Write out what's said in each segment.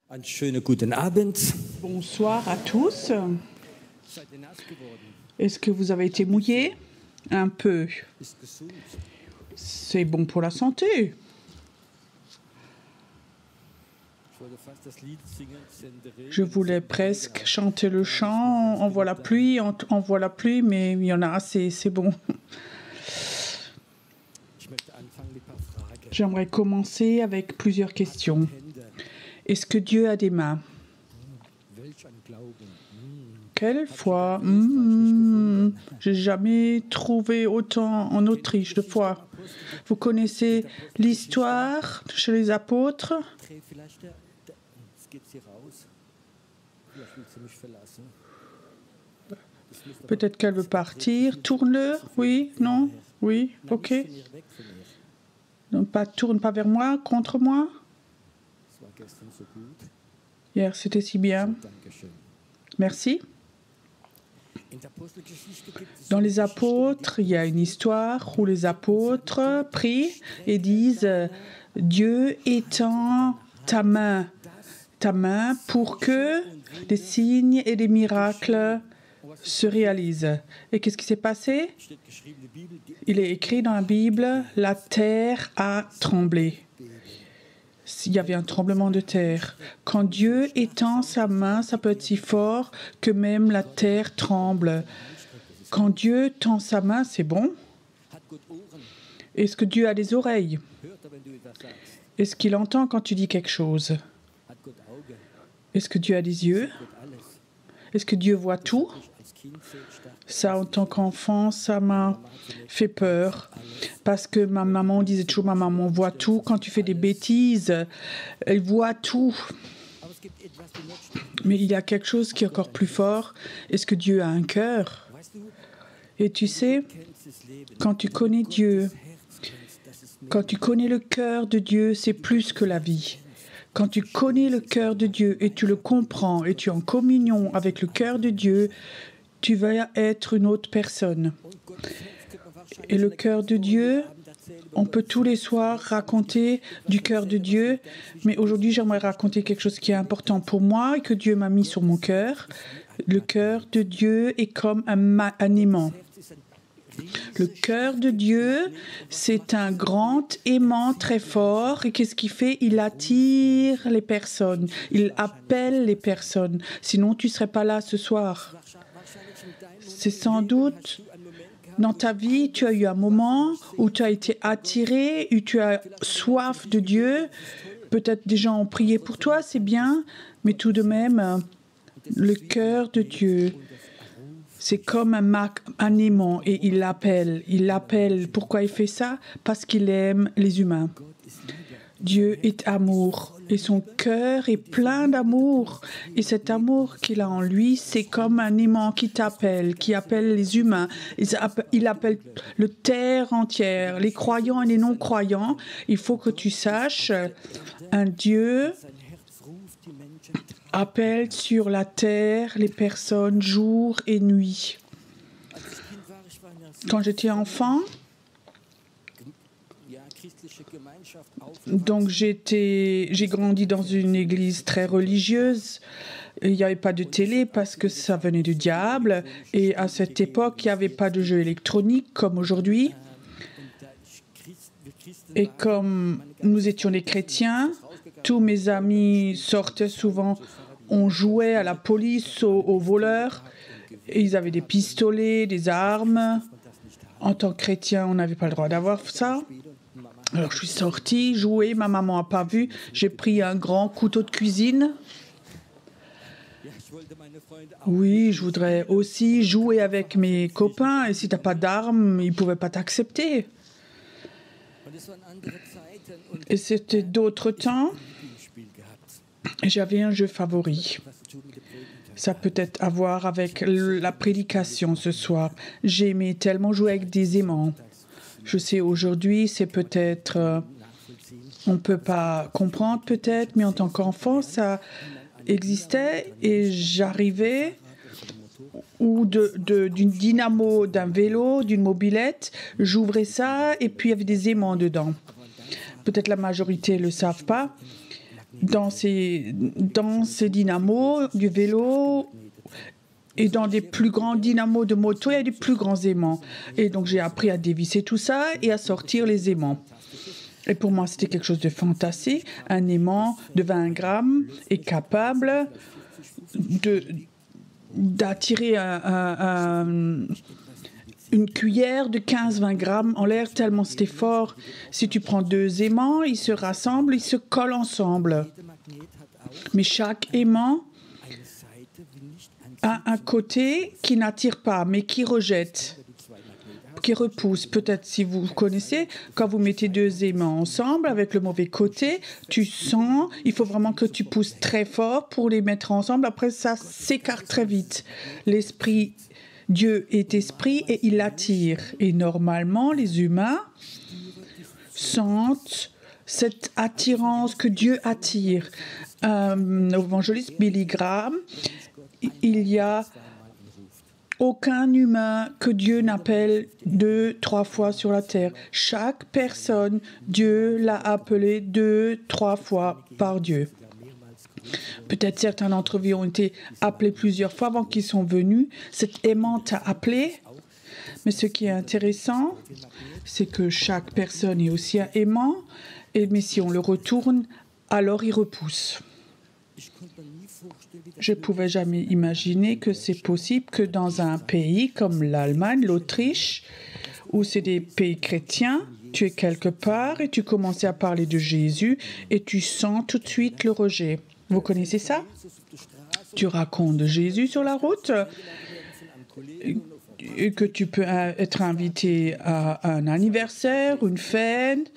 Einen schönen guten Abend. Bonsoir à tous. Est-ce que vous avez été mouillés? Un peu. C'est bon pour la santé. Je voulais presque chanter le chant. On voit la pluie, on voit la pluie, mais il y en a assez, c'est bon. J'aimerais commencer avec plusieurs questions. Est-ce que Dieu a des mains? Quelle foi? J'ai jamais trouvé autant en Autriche de foi. Vous connaissez l'histoire chez les apôtres? Peut-être qu'elle veut partir. Tourne-le? Oui? Non? Oui? Ok. Donc, tourne pas vers moi, contre moi. Hier, c'était si bien. Merci. Dans les apôtres, il y a une histoire où les apôtres prient et disent « Dieu étend ta main pour que des signes et des miracles se réalisent. » Et qu'est-ce qui s'est passé? Il est écrit dans la Bible « La terre a tremblé ». Il y avait un tremblement de terre. Quand Dieu étend sa main, ça peut être si fort que même la terre tremble. Quand Dieu tend sa main, c'est bon. Est-ce que Dieu a des oreilles? Est-ce qu'il entend quand tu dis quelque chose? Est-ce que Dieu a des yeux? Est-ce que Dieu voit tout? Ça, en tant qu'enfant, ça m'a fait peur. Parce que ma maman disait toujours, ma maman voit tout. Quand tu fais des bêtises, elle voit tout. Mais il y a quelque chose qui est encore plus fort. Est-ce que Dieu a un cœur? Et tu sais, quand tu connais Dieu, quand tu connais le cœur de Dieu, c'est plus que la vie. Quand tu connais le cœur de Dieu et tu le comprends et tu es en communion avec le cœur de Dieu, tu vas être une autre personne. Et le cœur de Dieu, on peut tous les soirs raconter du cœur de Dieu, mais aujourd'hui j'aimerais raconter quelque chose qui est important pour moi et que Dieu m'a mis sur mon cœur. Le cœur de Dieu est comme un aimant. Le cœur de Dieu, c'est un grand aimant très fort. Et qu'est-ce qu'il fait? Il attire les personnes. Il appelle les personnes. Sinon, tu ne serais pas là ce soir. C'est sans doute, dans ta vie, tu as eu un moment où tu as été attiré, où tu as soif de Dieu. Peut-être des gens ont prié pour toi, c'est bien. Mais tout de même, le cœur de Dieu, c'est comme un aimant et il l'appelle. Il l'appelle. Pourquoi il fait ça? Parce qu'il aime les humains. Dieu est amour et son cœur est plein d'amour. Et cet amour qu'il a en lui, c'est comme un aimant qui t'appelle, qui appelle les humains. Il appelle le terre entière, les croyants et les non-croyants. Il faut que tu saches, un Dieu appelle sur la terre les personnes jour et nuit. Quand j'étais enfant, donc j'ai grandi dans une église très religieuse. Il n'y avait pas de télé parce que ça venait du diable. Et à cette époque, il n'y avait pas de jeux électroniques comme aujourd'hui. Et comme nous étions des chrétiens, tous mes amis sortaient souvent, on jouait à la police, aux voleurs. Et ils avaient des pistolets, des armes. En tant que chrétien, on n'avait pas le droit d'avoir ça. Alors je suis sortie, jouer, ma maman n'a pas vu. J'ai pris un grand couteau de cuisine. Oui, je voudrais aussi jouer avec mes copains et si tu n'as pas d'armes, ils ne pouvaient pas t'accepter. Et c'était d'autres temps. J'avais un jeu favori. Ça peut être à voir avec la prédication ce soir. J'aimais tellement jouer avec des aimants. Je sais, aujourd'hui, c'est peut-être... on ne peut pas comprendre peut-être, mais en tant qu'enfant, ça existait et j'arrivais ou d'une dynamo, d'un vélo, d'une mobilette, j'ouvrais ça et puis il y avait des aimants dedans. Peut-être la majorité ne le savent pas. Dans ces dynamos du vélo et dans des plus grands dynamos de moto, il y a des plus grands aimants. Et donc j'ai appris à dévisser tout ça et à sortir les aimants. Et pour moi, c'était quelque chose de fantastique. Un aimant de 20 grammes est capable d'attirer une cuillère de 15-20 grammes en l'air, tellement c'était fort. Si tu prends deux aimants, ils se rassemblent, ils se collent ensemble. Mais chaque aimant a un côté qui n'attire pas, mais qui rejette, qui repousse. Peut-être si vous connaissez, quand vous mettez deux aimants ensemble avec le mauvais côté, tu sens, il faut vraiment que tu pousses très fort pour les mettre ensemble. Après, ça s'écarte très vite. L'esprit, Dieu est esprit et il attire. Et normalement, les humains sentent cette attirance que Dieu attire. L'évangéliste Billy Graham, il y a aucun humain que Dieu n'appelle 2-3 fois sur la terre. Chaque personne, Dieu l'a appelé 2-3 fois par Dieu. Peut-être certains d'entre vous ont été appelés plusieurs fois avant qu'ils sont venus. Cet aimant t'a appelé. Mais ce qui est intéressant, c'est que chaque personne est aussi un aimant. Mais si on le retourne, alors il repousse. Je ne pouvais jamais imaginer que c'est possible que dans un pays comme l'Allemagne, l'Autriche, où c'est des pays chrétiens, tu es quelque part et tu commences à parler de Jésus et tu sens tout de suite le rejet. Vous connaissez ça? Tu racontes de Jésus sur la route et que tu peux être invité à un anniversaire, une fête,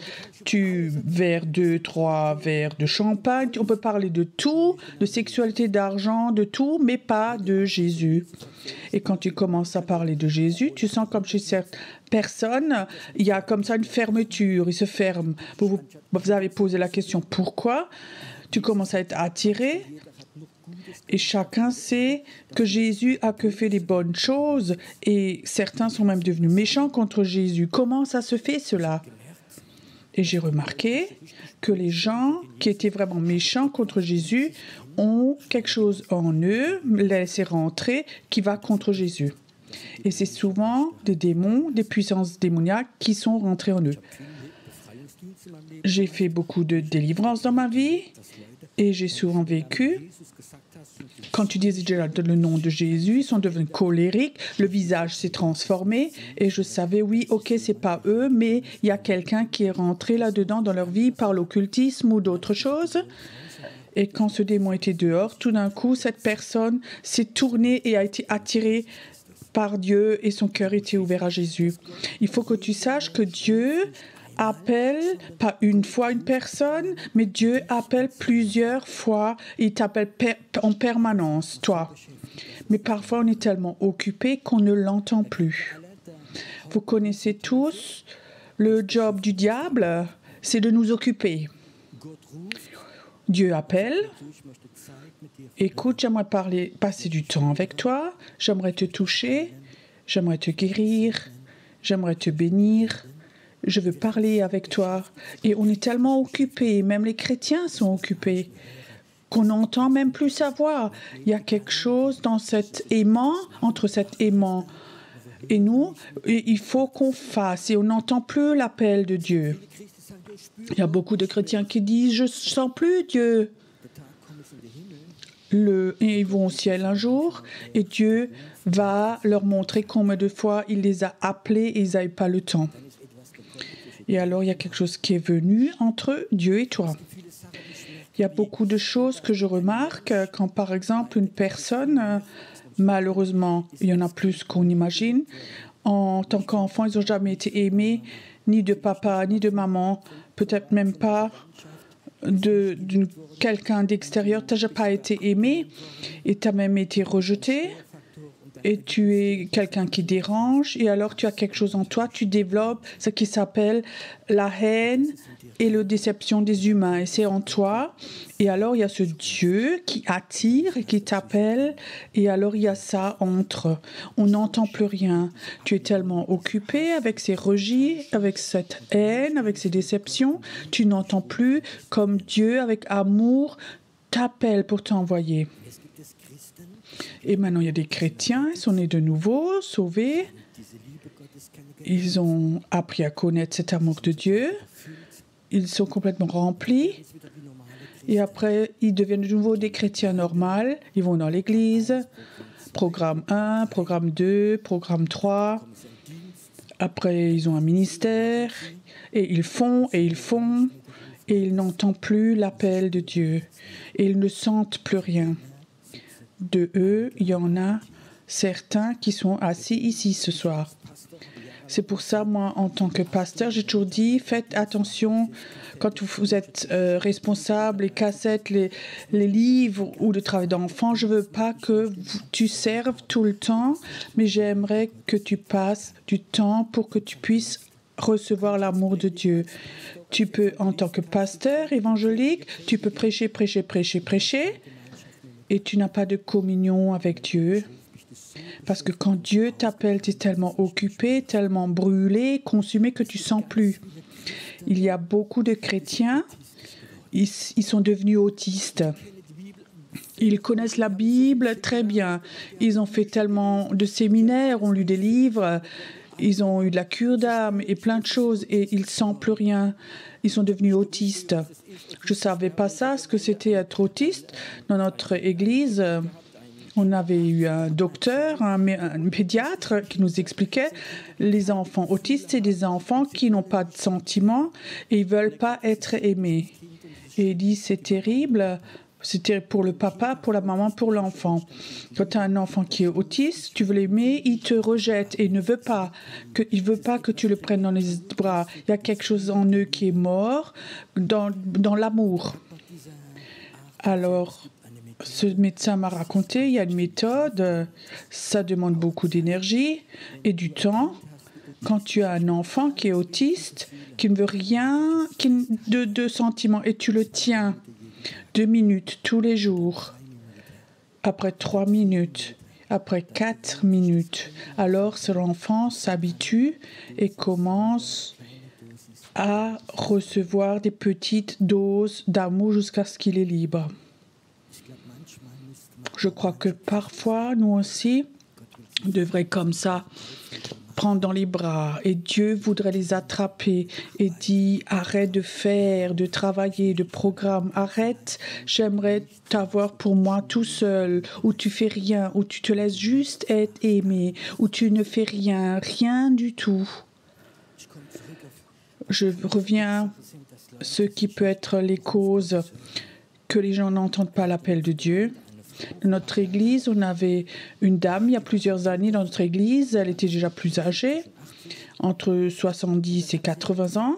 tu verres 2-3 verres de champagne, on peut parler de tout, de sexualité, d'argent, de tout, mais pas de Jésus. Et quand tu commences à parler de Jésus, tu sens comme chez certaines personnes, il y a comme ça une fermeture, il se ferme. Vous avez posé la question pourquoi? Tu commences à être attiré. Et chacun sait que Jésus a que fait des bonnes choses et certains sont même devenus méchants contre Jésus. Comment ça se fait cela? Et j'ai remarqué que les gens qui étaient vraiment méchants contre Jésus ont quelque chose en eux, laissé rentrer, qui va contre Jésus. Et c'est souvent des démons, des puissances démoniaques qui sont rentrées en eux. J'ai fait beaucoup de délivrances dans ma vie et j'ai souvent vécu. Quand tu disais le nom de Jésus, ils sont devenus colériques, le visage s'est transformé et je savais, oui, ok, c'est pas eux, mais il y a quelqu'un qui est rentré là-dedans dans leur vie par l'occultisme ou d'autres choses. Et quand ce démon était dehors, tout d'un coup, cette personne s'est tournée et a été attirée par Dieu et son cœur était ouvert à Jésus. Il faut que tu saches que Dieu appelle pas une fois une personne, mais Dieu appelle plusieurs fois. Il t'appelle en permanence, toi. Mais parfois, on est tellement occupé qu'on ne l'entend plus. Vous connaissez tous le job du diable, c'est de nous occuper. Dieu appelle. Écoute, j'aimerais passer du temps avec toi. J'aimerais te toucher. J'aimerais te guérir. J'aimerais te bénir. Je veux parler avec toi. Et on est tellement occupés, même les chrétiens sont occupés, qu'on n'entend même plus sa voix. Il y a quelque chose dans cet aimant, entre cet aimant et nous, et il faut qu'on fasse. Et on n'entend plus l'appel de Dieu. Il y a beaucoup de chrétiens qui disent « Je ne sens plus Dieu ». Et ils vont au ciel un jour et Dieu va leur montrer combien de fois il les a appelés et ils n'avaient pas le temps. Et alors, il y a quelque chose qui est venu entre Dieu et toi. Il y a beaucoup de choses que je remarque quand, par exemple, une personne, malheureusement, il y en a plus qu'on imagine, en tant qu'enfant, ils n'ont jamais été aimés, ni de papa, ni de maman, peut-être même pas de quelqu'un d'extérieur. Tu n'as pas été aimé et tu as même été rejeté. Et tu es quelqu'un qui dérange, et alors tu as quelque chose en toi, tu développes ce qui s'appelle la haine et la déception des humains, et c'est en toi. Et alors il y a ce Dieu qui attire et qui t'appelle, et alors il y a ça entre. On n'entend plus rien. Tu es tellement occupé avec ces rejets, avec cette haine, avec ces déceptions, tu n'entends plus comme Dieu, avec amour, t'appelle pour t'envoyer. Et maintenant, il y a des chrétiens, ils sont nés de nouveau, sauvés. Ils ont appris à connaître cet amour de Dieu. Ils sont complètement remplis. Et après, ils deviennent de nouveau des chrétiens normaux. Ils vont dans l'église. Programme 1, programme 2, programme 3. Après, ils ont un ministère. Et ils font, et ils font. Et ils n'entendent plus l'appel de Dieu. Et ils ne sentent plus rien. De eux, il y en a certains qui sont assis ici ce soir. C'est pour ça, moi, en tant que pasteur, j'ai toujours dit, faites attention quand vous êtes responsable, les cassettes, les livres ou le travail d'enfant. Je ne veux pas que tu serves tout le temps, mais j'aimerais que tu passes du temps pour que tu puisses recevoir l'amour de Dieu. Tu peux, en tant que pasteur évangélique, tu peux prêcher, et tu n'as pas de communion avec Dieu. Parce que quand Dieu t'appelle, tu es tellement occupé, tellement brûlé, consumé que tu ne sens plus. Il y a beaucoup de chrétiens, ils sont devenus autistes. Ils connaissent la Bible très bien. Ils ont fait tellement de séminaires, ont lu des livres, ils ont eu de la cure d'âme et plein de choses, et ils ne sentent plus rien. Ils sont devenus autistes. Je ne savais pas ça, ce que c'était être autiste. Dans notre église, on avait eu un docteur, un pédiatre qui nous expliquait les enfants autistes, c'est des enfants qui n'ont pas de sentiments et ils ne veulent pas être aimés. Et il dit, c'est terrible. C'était pour le papa, pour la maman, pour l'enfant. Quand tu as un enfant qui est autiste, tu veux l'aimer, il te rejette et il ne veut pas que tu le prennes dans les bras. Il y a quelque chose en eux qui est mort dans l'amour. Alors, ce médecin m'a raconté, il y a une méthode, ça demande beaucoup d'énergie et du temps. Quand tu as un enfant qui est autiste, qui ne veut rien, de sentiments, et tu le tiens 2 minutes tous les jours, après 3 minutes, après 4 minutes, alors cet enfant s'habitue et commence à recevoir des petites doses d'amour jusqu'à ce qu'il est libre. Je crois que parfois, nous aussi, on devrait comme ça prendre dans les bras et Dieu voudrait les attraper et dit arrête de faire, de travailler, de programme, arrête, j'aimerais t'avoir pour moi tout seul, où tu fais rien, où tu te laisses juste être aimé, où tu ne fais rien, rien du tout. Je reviens à ce qui peut être les causes que les gens n'entendent pas l'appel de Dieu. Dans notre église, on avait une dame il y a plusieurs années dans notre église. Elle était déjà plus âgée, entre 70 et 80 ans.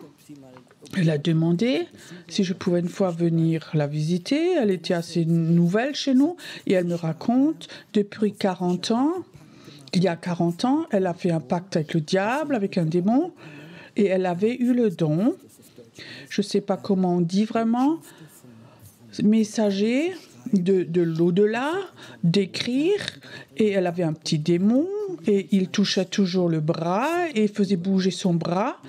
Elle a demandé si je pouvais une fois venir la visiter. Elle était assez nouvelle chez nous et elle me raconte depuis 40 ans, il y a 40 ans, elle a fait un pacte avec le diable, avec un démon, et elle avait eu le don, je ne sais pas comment on dit vraiment, messager de l'au-delà, d'écrire, et elle avait un petit démon, et il touchait toujours le bras, et faisait bouger son bras,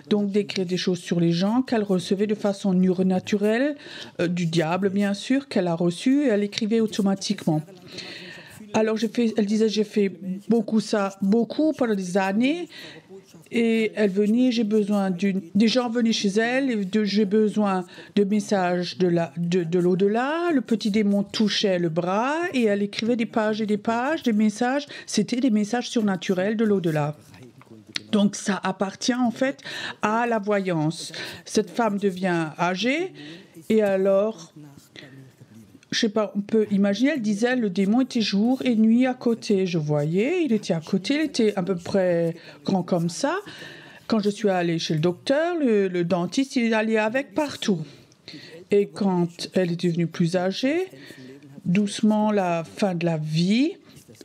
donc d'écrire des choses sur les gens qu'elle recevait de façon naturelle, du diable bien sûr, qu'elle a reçu, et elle écrivait automatiquement. Alors elle disait, j'ai fait beaucoup pendant des années, et elle venait, j'ai besoin des gens venaient chez elle, et j'ai besoin de messages de l'au-delà. Le petit démon touchait le bras et elle écrivait des pages et des pages, des messages. C'était des messages surnaturels de l'au-delà. Donc ça appartient en fait à la voyance. Cette femme devient âgée et alors je sais pas, on peut imaginer, elle disait, le démon était jour et nuit à côté. Je voyais, il était à côté, il était à peu près grand comme ça. Quand je suis allée chez le docteur, le dentiste, il est allé avec partout. Et quand elle est devenue plus âgée, doucement, la fin de la vie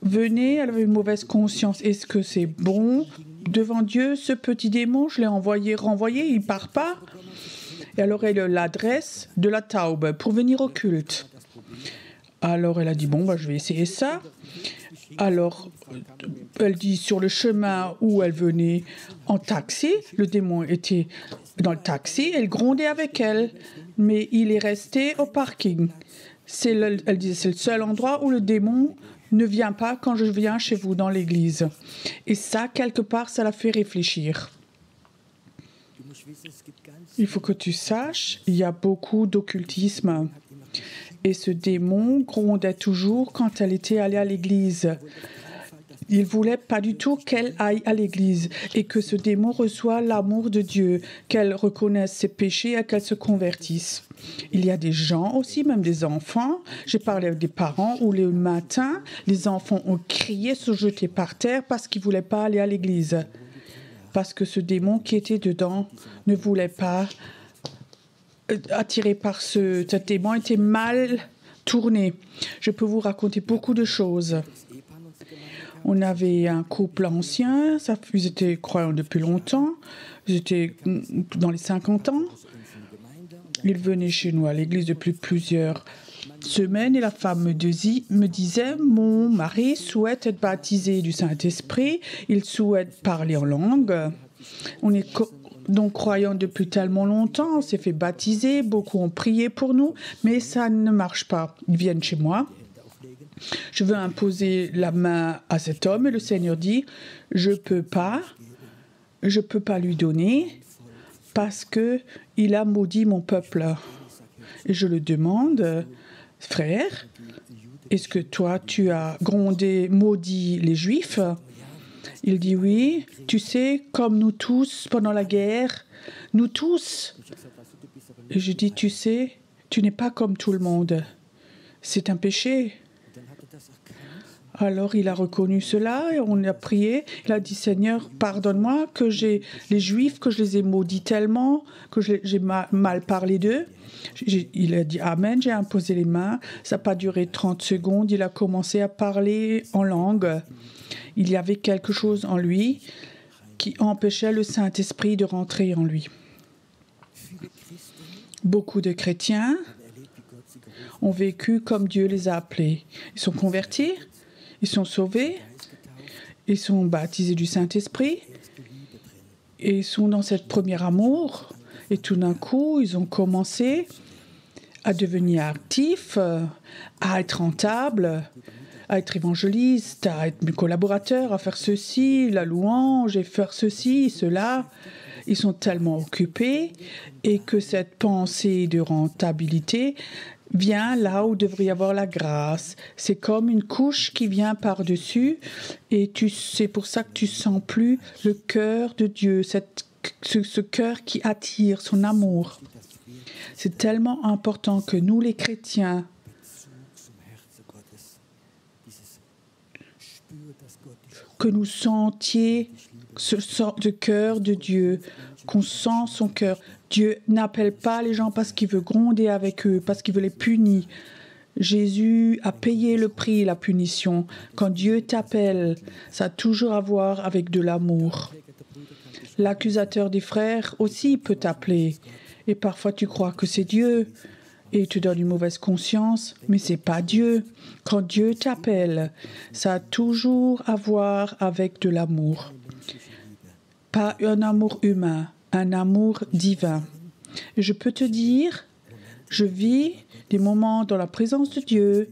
venait, elle avait une mauvaise conscience. Est-ce que c'est bon devant Dieu, ce petit démon? Je l'ai renvoyé, il ne part pas. Et alors, elle a l'adresse de la Taube pour venir au culte. Alors, elle a dit, bon, je vais essayer ça. Alors, elle dit, sur le chemin où elle venait en taxi, le démon était dans le taxi, elle grondait avec elle, mais il est resté au parking. Elle dit, c'est le seul endroit où le démon ne vient pas quand je viens chez vous dans l'église. Et ça, quelque part, ça l'a fait réfléchir. Il faut que tu saches, il y a beaucoup d'occultisme. Et ce démon grondait toujours quand elle était allée à l'église. Il ne voulait pas du tout qu'elle aille à l'église et que ce démon reçoive l'amour de Dieu, qu'elle reconnaisse ses péchés et qu'elle se convertisse. Il y a des gens aussi, même des enfants. J'ai parlé avec des parents où le matin, les enfants ont crié, se jeté par terre parce qu'ils ne voulaient pas aller à l'église. Parce que ce démon qui était dedans ne voulait pas, attiré par cet démon, était mal tourné. Je peux vous raconter beaucoup de choses. On avait un couple ancien, ils étaient croyants depuis longtemps, ils étaient dans les 50 ans. Ils venaient chez nous à l'église depuis plusieurs semaines et la femme me disait, mon mari souhaite être baptisé du Saint-Esprit, il souhaite parler en langue. On est donc croyants depuis tellement longtemps, on s'est fait baptiser, beaucoup ont prié pour nous, mais ça ne marche pas. Ils viennent chez moi. Je veux imposer la main à cet homme et le Seigneur dit, je peux pas lui donner parce que il a maudit mon peuple. Et je le demande, frère, est-ce que toi tu as maudit les Juifs? Il dit oui, tu sais, comme nous tous pendant la guerre, nous tous. Et je dis, tu sais, tu n'es pas comme tout le monde. C'est un péché. Alors il a reconnu cela et on a prié. Il a dit, Seigneur, pardonne-moi que les Juifs, que je les ai maudits tellement, que j'ai mal parlé d'eux. Il a dit Amen, j'ai imposé les mains. Ça n'a pas duré 30 secondes. Il a commencé à parler en langue. Il y avait quelque chose en lui qui empêchait le Saint-Esprit de rentrer en lui. Beaucoup de chrétiens ont vécu comme Dieu les a appelés. Ils sont convertis. Ils sont sauvés, ils sont baptisés du Saint-Esprit, et ils sont dans cette premier amour. Et tout d'un coup, ils ont commencé à devenir actifs, à être rentables, à être évangélistes, à être collaborateurs, à faire ceci, la louange, et faire ceci, cela. Ils sont tellement occupés, et que cette pensée de rentabilité vient là où devrait y avoir la grâce. C'est comme une couche qui vient par-dessus et c'est pour ça que tu sens plus le cœur de Dieu, ce cœur qui attire son amour. C'est tellement important que nous, les chrétiens, que nous sentions ce sort de cœur de Dieu, qu'on sent son cœur. Dieu n'appelle pas les gens parce qu'il veut gronder avec eux, parce qu'il veut les punir. Jésus a payé le prix, la punition. Quand Dieu t'appelle, ça a toujours à voir avec de l'amour. L'accusateur des frères aussi peut t'appeler. Et parfois tu crois que c'est Dieu et il te donne une mauvaise conscience, mais c'est pas Dieu. Quand Dieu t'appelle, ça a toujours à voir avec de l'amour. Pas un amour humain, un amour divin. Et je peux te dire, je vis des moments dans la présence de Dieu,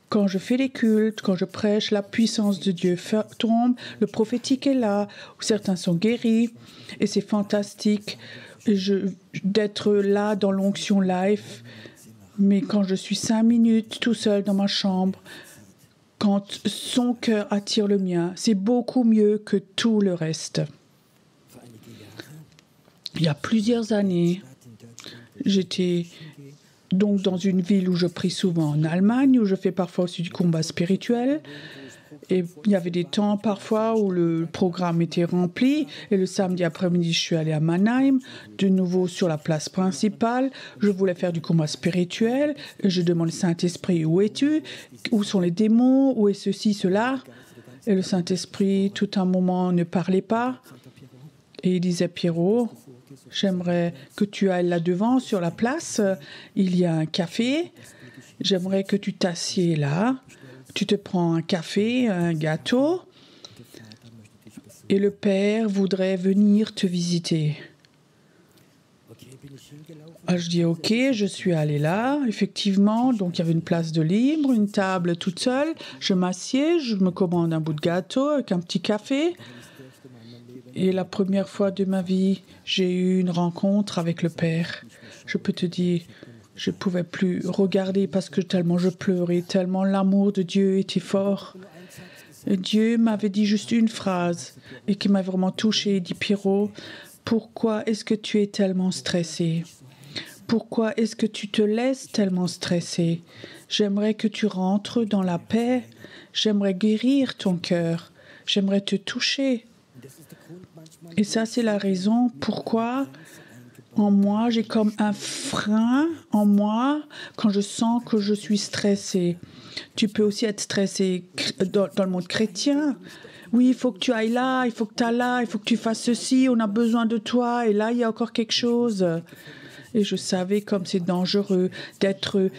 quand je fais les cultes, quand je prêche, la puissance de Dieu tombe, le prophétique est là, où certains sont guéris, et c'est fantastique d'être là dans l'onction live. Mais quand je suis 5 minutes tout seul dans ma chambre, quand son cœur attire le mien, c'est beaucoup mieux que tout le reste. Il y a plusieurs années, j'étais donc dans une ville où je prie souvent en Allemagne, où je fais parfois aussi du combat spirituel. Et il y avait des temps parfois où le programme était rempli. Et le samedi après-midi, je suis allée à Mannheim, de nouveau sur la place principale. Je voulais faire du combat spirituel. Et je demande au Saint-Esprit, où es-tu? Où sont les démons? Où est ceci, cela? Et le Saint-Esprit, tout un moment, ne parlait pas. Et il disait, Pierrot, j'aimerais que tu ailles là-devant, sur la place. Il y a un café. J'aimerais que tu t'assieds là. Tu te prends un café, un gâteau, et le Père voudrait venir te visiter. Alors je dis ok, je suis allée là, effectivement, donc il y avait une place de libre, une table toute seule, je m'assieds, je me commande un bout de gâteau avec un petit café, et la première fois de ma vie, j'ai eu une rencontre avec le Père. Je peux te dire, je ne pouvais plus regarder parce que tellement je pleurais, tellement l'amour de Dieu était fort. Et Dieu m'avait dit juste une phrase et qui m'a vraiment touchée. Il dit, Pierrot, pourquoi est-ce que tu es tellement stressé? Pourquoi est-ce que tu te laisses tellement stresser? J'aimerais que tu rentres dans la paix. J'aimerais guérir ton cœur. J'aimerais te toucher. Et ça, c'est la raison pourquoi en moi, j'ai comme un frein en moi quand je sens que je suis stressée. Tu peux aussi être stressé dans le monde chrétien. Oui, il faut que tu ailles là, il faut que tu ailles là, il faut que tu fasses ceci, on a besoin de toi, et là, il y a encore quelque chose. Et je savais comme c'est dangereux d'être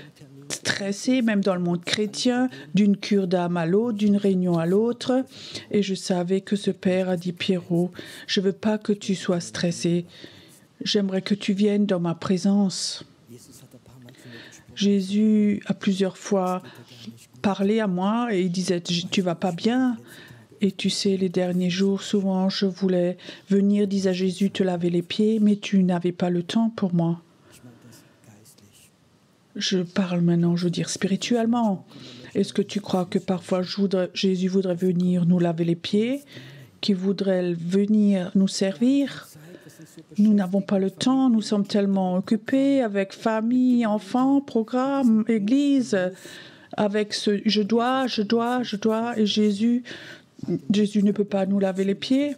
stressé, même dans le monde chrétien, d'une cure d'âme à l'autre, d'une réunion à l'autre. Et je savais que ce Père a dit, Pierrot, je ne veux pas que tu sois stressé. J'aimerais que tu viennes dans ma présence. Jésus a plusieurs fois parlé à moi et il disait, tu vas pas bien. Et tu sais, les derniers jours, souvent, je voulais venir, disait Jésus, te laver les pieds, mais tu n'avais pas le temps pour moi. Je parle maintenant, je veux dire, spirituellement. Est-ce que tu crois que parfois Jésus voudrait venir nous laver les pieds, qu'il voudrait venir nous servir? Nous n'avons pas le temps, nous sommes tellement occupés avec famille, enfants, programme, église, avec ce je dois, et Jésus ne peut pas nous laver les pieds.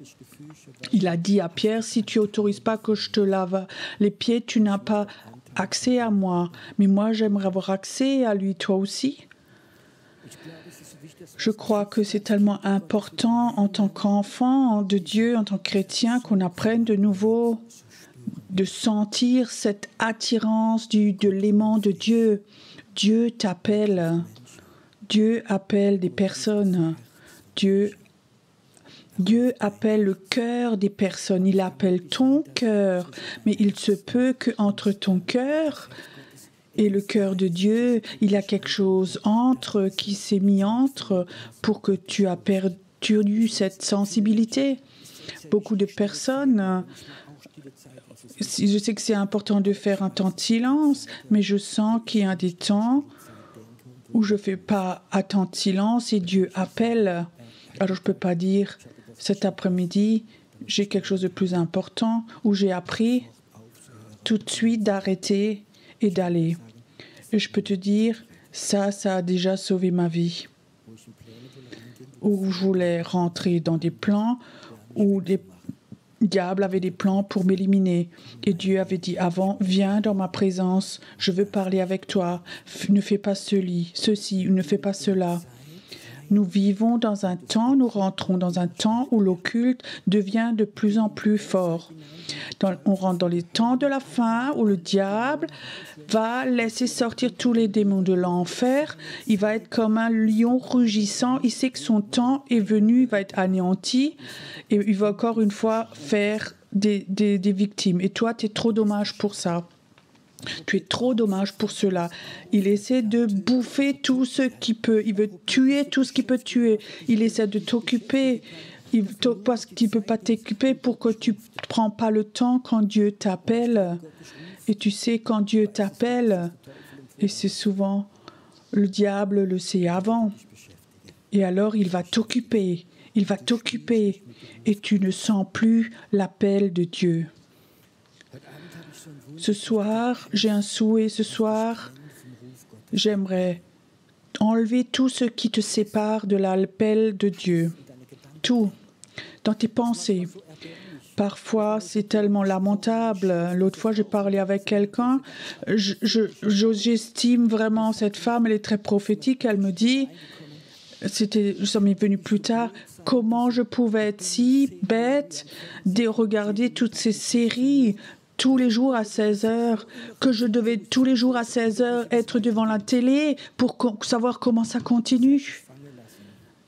Il a dit à Pierre, si tu n'autorises pas que je te lave les pieds, tu n'as pas accès à moi. Mais moi, j'aimerais avoir accès à lui, toi aussi. Je crois que c'est tellement important en tant qu'enfant de Dieu, en tant que chrétien, qu'on apprenne de nouveau de sentir cette attirance de l'aimant de Dieu. Dieu t'appelle. Dieu appelle des personnes. Dieu appelle le cœur des personnes. Il appelle ton cœur. Mais il se peut qu'entre ton cœur et le cœur de Dieu, il y a quelque chose qui s'est mis entre pour que tu aies perdu cette sensibilité. Beaucoup de personnes, je sais que c'est important de faire un temps de silence, mais je sens qu'il y a des temps où je ne fais pas un temps de silence et Dieu appelle. Alors je ne peux pas dire cet après-midi, j'ai quelque chose de plus important, où j'ai appris tout de suite d'arrêter et d'aller. Et je peux te dire, ça a déjà sauvé ma vie. Où je voulais rentrer dans des plans, où des diables avaient des plans pour m'éliminer. Et Dieu avait dit avant, viens dans ma présence, je veux parler avec toi. Ne fais pas ceci, ne fais pas cela. Nous vivons dans un temps, nous rentrons dans un temps où l'occulte devient de plus en plus fort. On rentre dans les temps de la fin où le diable va laisser sortir tous les démons de l'enfer. Il va être comme un lion rugissant. Il sait que son temps est venu, il va être anéanti et il va encore une fois faire des victimes. Et toi, tu es trop dommage pour ça. Tu es trop dommage pour cela. Il essaie de bouffer tout ce qu'il peut. Il veut tuer tout ce qu'il peut tuer. Il essaie de t'occuper. Parce qu'il ne peut pas t'occuper pour que tu ne prends pas le temps quand Dieu t'appelle. Et tu sais, quand Dieu t'appelle, et c'est souvent le diable le sait avant. Et alors, il va t'occuper. Il va t'occuper. Et tu ne sens plus l'appel de Dieu. Ce soir, j'ai un souhait. Ce soir, j'aimerais enlever tout ce qui te sépare de l'appel de Dieu. Tout, dans tes pensées. Parfois, c'est tellement lamentable. L'autre fois, j'ai parlé avec quelqu'un. J'estime vraiment cette femme. Elle est très prophétique. Elle me dit, ça m'est venu plus tard, comment je pouvais être si bête de regarder toutes ces séries tous les jours à 16 heures, que je devais tous les jours à 16 heures être devant la télé pour savoir comment ça continue.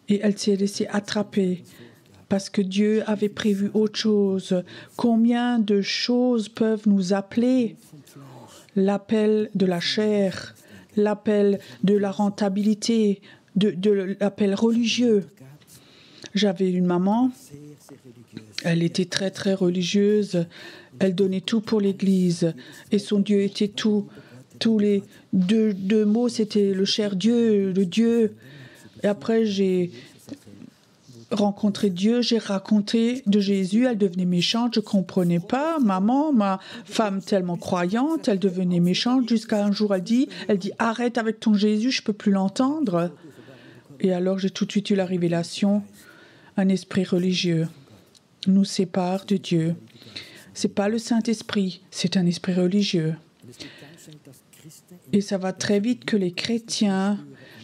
Et elle s'est laissée attraper. Parce que Dieu avait prévu autre chose. Combien de choses peuvent nous appeler? L'appel de la chair, l'appel de la rentabilité, de l'appel religieux. J'avais une maman, elle était très très religieuse, elle donnait tout pour l'Église et son Dieu était tout. Tous les deux mots, c'était le cher Dieu, le Dieu. Et après, j'ai rencontré Dieu, j'ai raconté de Jésus, elle devenait méchante, je ne comprenais pas. Maman, ma femme tellement croyante, elle devenait méchante jusqu'à un jour, elle dit arrête avec ton Jésus, je ne peux plus l'entendre. Et alors j'ai tout de suite eu la révélation, un esprit religieux nous sépare de Dieu. Ce n'est pas le Saint-Esprit, c'est un esprit religieux. Et ça va très vite que les chrétiens,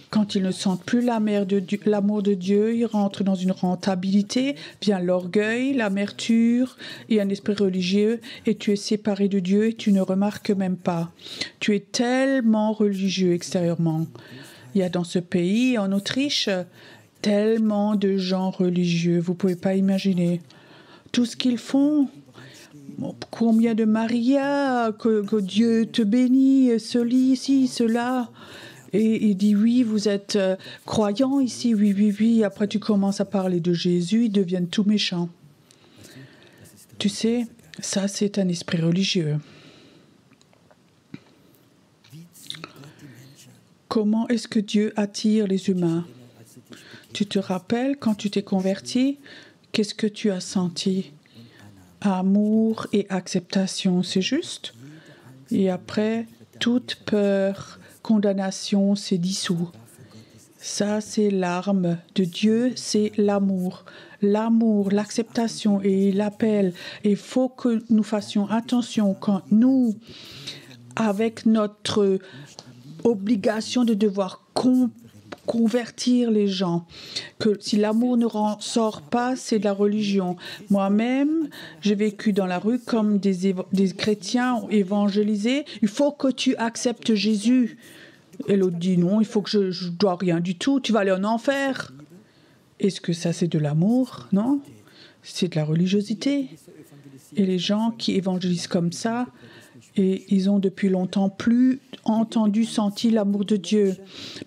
quand ils ne sentent plus l'amour de Dieu, ils rentrent dans une rentabilité, vient l'orgueil, l'amertume et un esprit religieux, et tu es séparé de Dieu et tu ne remarques même pas. Tu es tellement religieux extérieurement. Il y a dans ce pays, en Autriche, tellement de gens religieux, vous ne pouvez pas imaginer. Tout ce qu'ils font, combien de Maria, que Dieu te bénit, ceci, cela. Et il dit, oui, vous êtes croyant ici, oui, oui, oui. Après, tu commences à parler de Jésus, ils deviennent tout méchants. Tu sais, ça, c'est un esprit religieux. Comment est-ce que Dieu attire les humains? Tu te rappelles, quand tu t'es converti, qu'est-ce que tu as senti? Amour et acceptation, c'est juste? Et après, toute peur, condamnation s'est dissout. Ça, c'est l'arme de Dieu, c'est l'amour. L'amour, l'acceptation et l'appel. Il faut que nous fassions attention quand nous, avec notre obligation de devoir convertir les gens, que si l'amour ne sort pas, c'est de la religion. Moi-même, j'ai vécu dans la rue comme des chrétiens évangélisés. Il faut que tu acceptes Jésus. Et l'autre dit non, il faut que je dois rien du tout. Tu vas aller en enfer. Est-ce que ça, c'est de l'amour? Non, c'est de la religiosité. Et les gens qui évangélisent comme ça, et ils ont depuis longtemps plus entendu, senti l'amour de Dieu.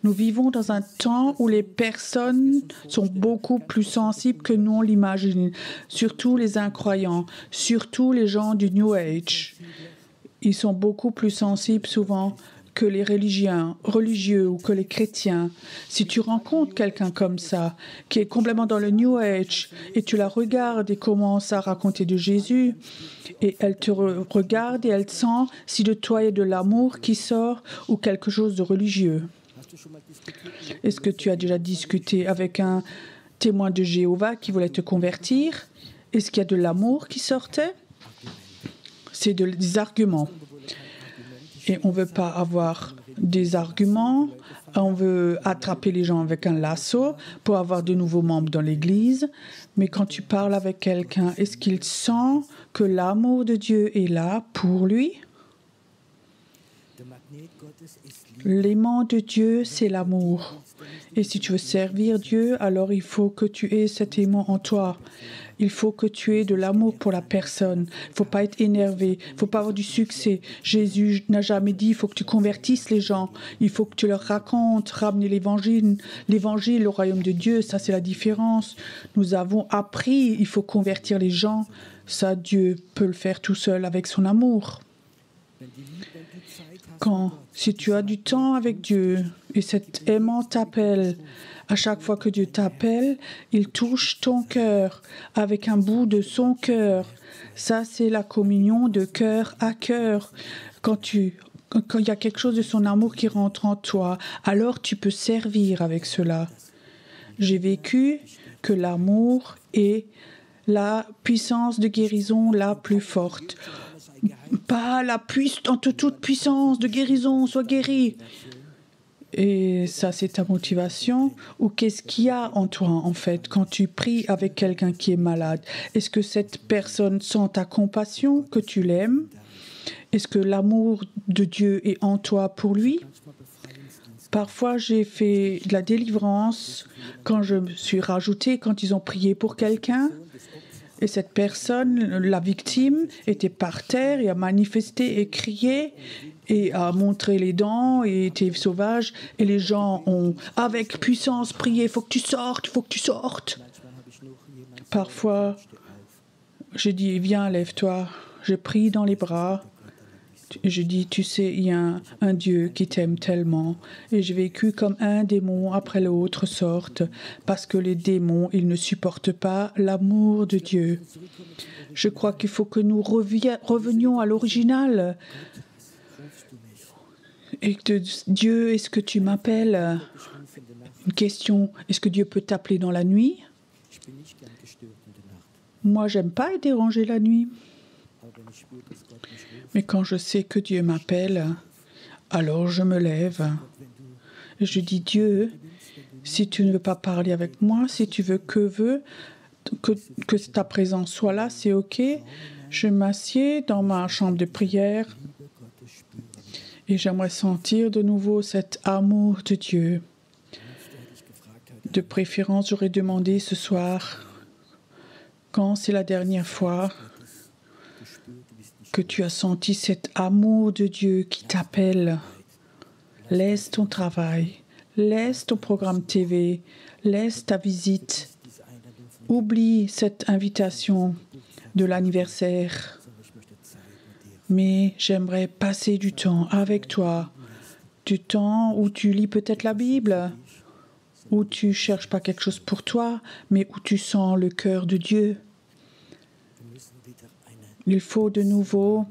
Nous vivons dans un temps où les personnes sont beaucoup plus sensibles que nous on l'imagine, surtout les incroyants, surtout les gens du New Age. Ils sont beaucoup plus sensibles souvent que les religieux ou que les chrétiens. Si tu rencontres quelqu'un comme ça, qui est complètement dans le New Age, et tu la regardes et commence à raconter de Jésus, et elle te regarde et elle sent si de toi il y a de l'amour qui sort ou quelque chose de religieux. Est-ce que tu as déjà discuté avec un témoin de Jéhovah qui voulait te convertir? Est-ce qu'il y a de l'amour qui sortait? C'est des arguments. Et on ne veut pas avoir des arguments, on veut attraper les gens avec un lasso pour avoir de nouveaux membres dans l'Église. Mais quand tu parles avec quelqu'un, est-ce qu'il sent que l'amour de Dieu est là pour lui? L'aimant de Dieu, c'est l'amour. Et si tu veux servir Dieu, alors il faut que tu aies cet aimant en toi. Il faut que tu aies de l'amour pour la personne. Il ne faut pas être énervé. Il ne faut pas avoir du succès. Jésus n'a jamais dit il faut que tu convertisses les gens. Il faut que tu leur racontes, ramener l'évangile, le royaume de Dieu. Ça, c'est la différence. Nous avons appris, il faut convertir les gens. Ça, Dieu peut le faire tout seul avec son amour. Si tu as du temps avec Dieu Et cet aimant t'appelle. À chaque fois que Dieu t'appelle, il touche ton cœur avec un bout de son cœur. Ça, c'est la communion de cœur à cœur. Quand il y a quelque chose de son amour qui rentre en toi, alors tu peux servir avec cela. J'ai vécu que l'amour est la puissance de guérison la plus forte. Pas la toute puissance de guérison, sois guéri. Et ça, c'est ta motivation? Ou qu'est-ce qu'il y a en toi, en fait, quand tu pries avec quelqu'un qui est malade? Est-ce que cette personne sent ta compassion, que tu l'aimes? Est-ce que l'amour de Dieu est en toi pour lui? Parfois, j'ai fait de la délivrance quand je me suis rajoutée, quand ils ont prié pour quelqu'un. Et cette personne, la victime, était par terre et a manifesté et crié et a montré les dents et était sauvage. Et les gens ont, avec puissance, prié, il faut que tu sortes, il faut que tu sortes. Parfois, j'ai dit, viens, lève-toi. J'ai pris dans les bras. Je dis, tu sais, il y a un Dieu qui t'aime tellement. Et j'ai vécu comme un démon après l'autre sorte, parce que les démons, ils ne supportent pas l'amour de Dieu. Je crois qu'il faut que nous revenions à l'original. Et que Dieu, est-ce que tu m'appelles? Une question, est-ce que Dieu peut t'appeler dans la nuit? Moi, j'aime pas être dérangé la nuit. Mais quand je sais que Dieu m'appelle, alors je me lève. Et je dis, Dieu, si tu ne veux pas parler avec moi, si tu veux que ta présence soit là, c'est OK. Je m'assieds dans ma chambre de prière et j'aimerais sentir de nouveau cet amour de Dieu. De préférence, j'aurais demandé ce soir, quand c'est la dernière fois que tu as senti cet amour de Dieu qui t'appelle. Laisse ton travail, laisse ton programme TV, laisse ta visite. Oublie cette invitation de l'anniversaire. Mais j'aimerais passer du temps avec toi, du temps où tu lis peut-être la Bible, où tu ne cherches pas quelque chose pour toi, mais où tu sens le cœur de Dieu. Il faut de nouveau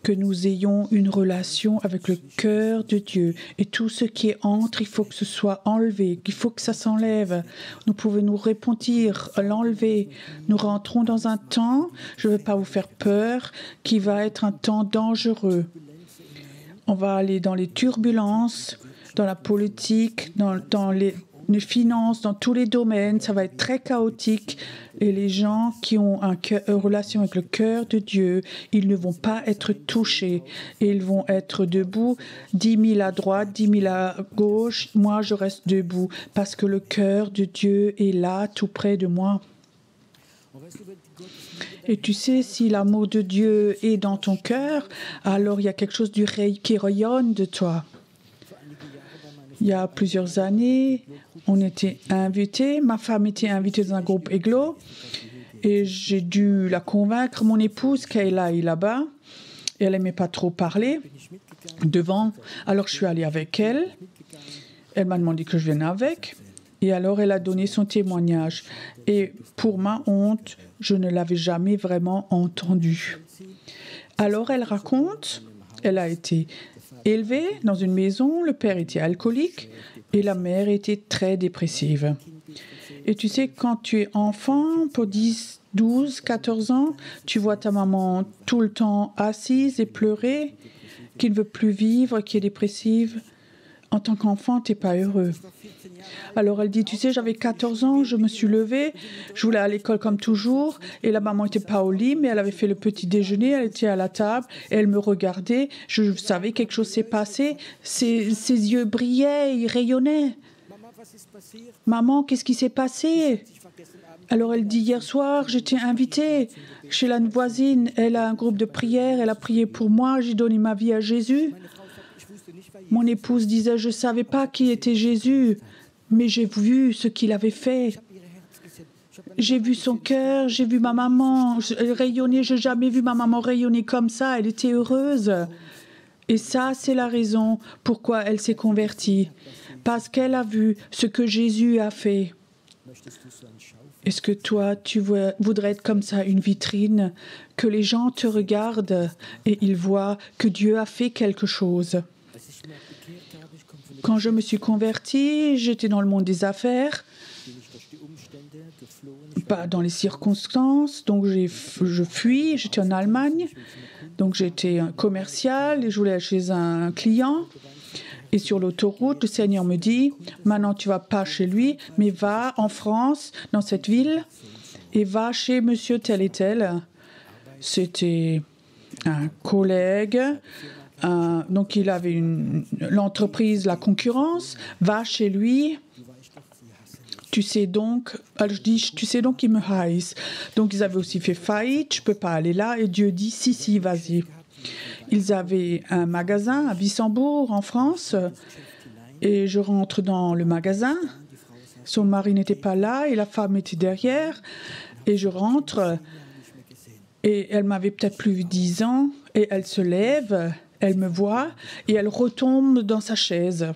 que nous ayons une relation avec le cœur de Dieu. Et tout ce qui entre, il faut que ce soit enlevé, il faut que ça s'enlève. Nous pouvons nous repentir, l'enlever. Nous rentrons dans un temps, je ne veux pas vous faire peur, qui va être un temps dangereux. On va aller dans les turbulences, dans la politique, dans les finances, dans tous les domaines. Ça va être très chaotique. Et les gens qui ont une relation avec le cœur de Dieu, ils ne vont pas être touchés. Et ils vont être debout, 10 000 à droite, 10 000 à gauche. Moi, je reste debout parce que le cœur de Dieu est là, tout près de moi. Et tu sais, si l'amour de Dieu est dans ton cœur, alors il y a quelque chose qui rayonne de toi. Il y a plusieurs années, on était invités, ma femme était invitée dans un groupe Églo et j'ai dû la convaincre, mon épouse, qu'elle aille là-bas. Et elle n'aimait pas trop parler devant. Alors je suis allée avec elle. Elle m'a demandé que je vienne avec. Et alors elle a donné son témoignage. Et pour ma honte, je ne l'avais jamais vraiment entendu. Alors elle raconte, elle a été élevée dans une maison, le père était alcoolique et la mère était très dépressive. Et tu sais, quand tu es enfant, pour 10, 12, 14 ans, tu vois ta maman tout le temps assise et pleurer, qui ne veut plus vivre, qui est dépressive. En tant qu'enfant, tu n'es pas heureux. Alors elle dit, tu sais, j'avais 14 ans, je me suis levée, je voulais aller à l'école comme toujours, et la maman n'était pas au lit, mais elle avait fait le petit déjeuner, elle était à la table, et elle me regardait, je savais quelque chose s'est passé, ses yeux brillaient, ils rayonnaient. Maman, qu'est-ce qui s'est passé? Alors elle dit, hier soir, j'étais invitée chez la voisine, elle a un groupe de prière, elle a prié pour moi, j'ai donné ma vie à Jésus. Mon épouse disait, je ne savais pas qui était Jésus, mais j'ai vu ce qu'il avait fait. J'ai vu son cœur, j'ai vu ma maman rayonner. Je n'ai jamais vu ma maman rayonner comme ça. Elle était heureuse. Et ça, c'est la raison pourquoi elle s'est convertie. Parce qu'elle a vu ce que Jésus a fait. Est-ce que toi, tu voudrais être comme ça, une vitrine, que les gens te regardent et ils voient que Dieu a fait quelque chose? Quand je me suis convertie, j'étais dans le monde des affaires, pas dans les circonstances, donc je fuis, j'étais en Allemagne, donc j'étais un commercial et je voulais aller chez un client. Et sur l'autoroute, le Seigneur me dit, maintenant tu ne vas pas chez lui, mais va en France, dans cette ville, et va chez monsieur tel et tel. C'était un collègue, donc il avait l'entreprise, la concurrence, va chez lui. Tu sais donc, alors je dis, tu sais donc qu'ils me haïssent. Donc ils avaient aussi fait faillite, je ne peux pas aller là. Et Dieu dit, si, vas-y. Ils avaient un magasin à Wissembourg, en France, et je rentre dans le magasin. Son mari n'était pas là et la femme était derrière. Et je rentre, et elle m'avait peut-être plus 10 ans, et elle se lève, elle me voit, et elle retombe dans sa chaise.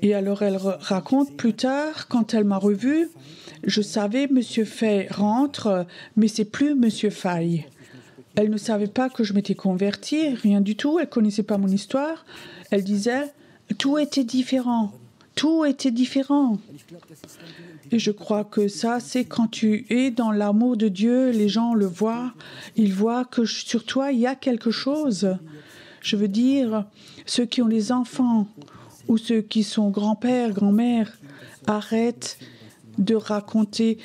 Et alors elle raconte plus tard, quand elle m'a revue, je savais, Monsieur Fay rentre, mais c'est plus Monsieur Fay. Elle ne savait pas que je m'étais convertie, rien du tout, elle ne connaissait pas mon histoire. Elle disait, tout était différent, tout était différent. Et je crois que ça, c'est quand tu es dans l'amour de Dieu, les gens le voient, ils voient que sur toi, il y a quelque chose. Je veux dire, ceux qui ont des enfants ou ceux qui sont grands-pères, grand-mères, arrêtent de raconter,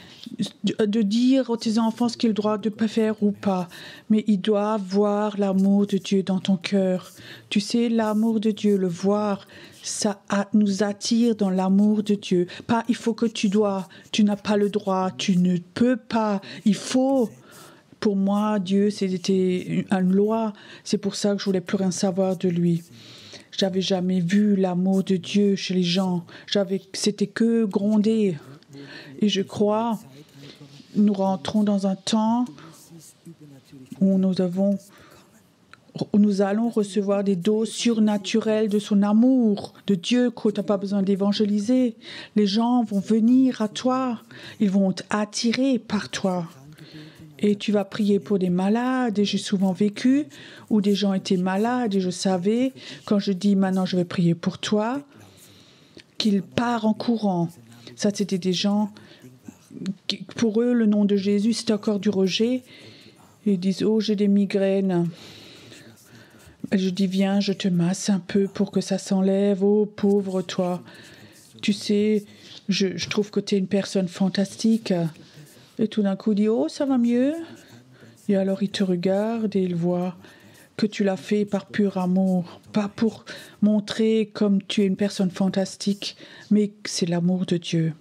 de dire aux tes enfants ce qu'ils ont le droit de faire ou pas. Mais ils doivent voir l'amour de Dieu dans ton cœur. Tu sais, l'amour de Dieu, le voir, ça nous attire dans l'amour de Dieu. Pas il faut que tu n'as pas le droit, tu ne peux pas, il faut. Pour moi, Dieu, c'était une loi. C'est pour ça que je voulais plus rien savoir de lui. J'avais jamais vu l'amour de Dieu chez les gens. C'était que gronder. Et je crois, nous rentrons dans un temps où nous allons recevoir des doses surnaturelles de son amour, de Dieu, que tu n'as pas besoin d'évangéliser. Les gens vont venir à toi, ils vont être attirés par toi. Et tu vas prier pour des malades, et j'ai souvent vécu où des gens étaient malades, et je savais, quand je dis maintenant je vais prier pour toi, qu'ils partent en courant. Ça, c'était des gens, pour eux, le nom de Jésus, c'était encore du rejet. Ils disent, oh, j'ai des migraines. Et je dis, viens, je te masse un peu pour que ça s'enlève. Oh, pauvre toi. Tu sais, je trouve que tu es une personne fantastique. Et tout d'un coup, il dit, oh, ça va mieux. Et alors, il te regarde et il voit que tu l'as fait par pur amour. Pas pour montrer comme tu es une personne fantastique, mais c'est l'amour de Dieu.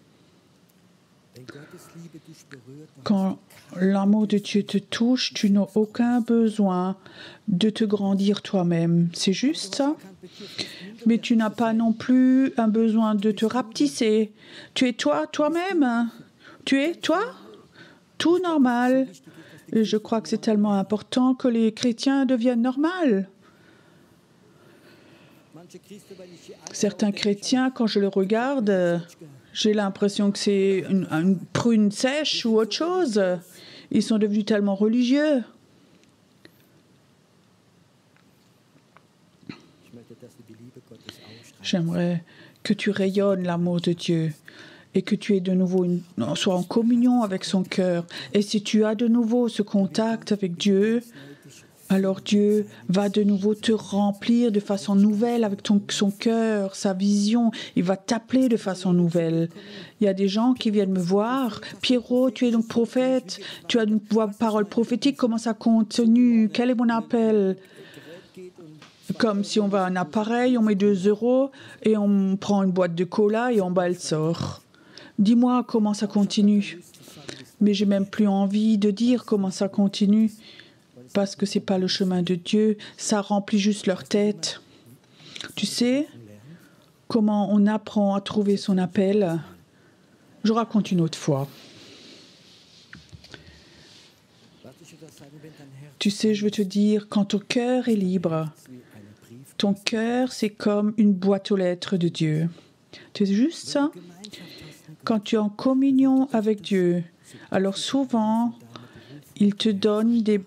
Quand l'amour de Dieu te touche, tu n'as aucun besoin de te grandir toi-même. C'est juste ça. Mais tu n'as pas non plus un besoin de te rapetisser. Tu es toi-même. Tu es toi, tout normal. Et je crois que c'est tellement important que les chrétiens deviennent normaux. Certains chrétiens, quand je les regarde, j'ai l'impression que c'est une prune sèche ou autre chose. Ils sont devenus tellement religieux. J'aimerais que tu rayonnes l'amour de Dieu et que tu aies de nouveau sois en communion avec son cœur. Et si tu as de nouveau ce contact avec Dieu, alors Dieu va de nouveau te remplir de façon nouvelle avec son cœur, sa vision. Il va t'appeler de façon nouvelle. Il y a des gens qui viennent me voir. Pierrot, tu es donc prophète. Tu as une parole prophétique. Comment ça continue? Quel est mon appel? Comme si on va à un appareil, on met 2 € et on prend une boîte de cola et en bas elle sort. Dis-moi comment ça continue. Mais j'ai même plus envie de dire comment ça continue. Parce que ce n'est pas le chemin de Dieu, ça remplit juste leur tête. Tu sais comment on apprend à trouver son appel? Je raconte une autre fois. Tu sais, je veux te dire, quand ton cœur est libre, ton cœur, c'est comme une boîte aux lettres de Dieu. C'est juste ça. Quand tu es en communion avec Dieu, alors souvent, il te donne des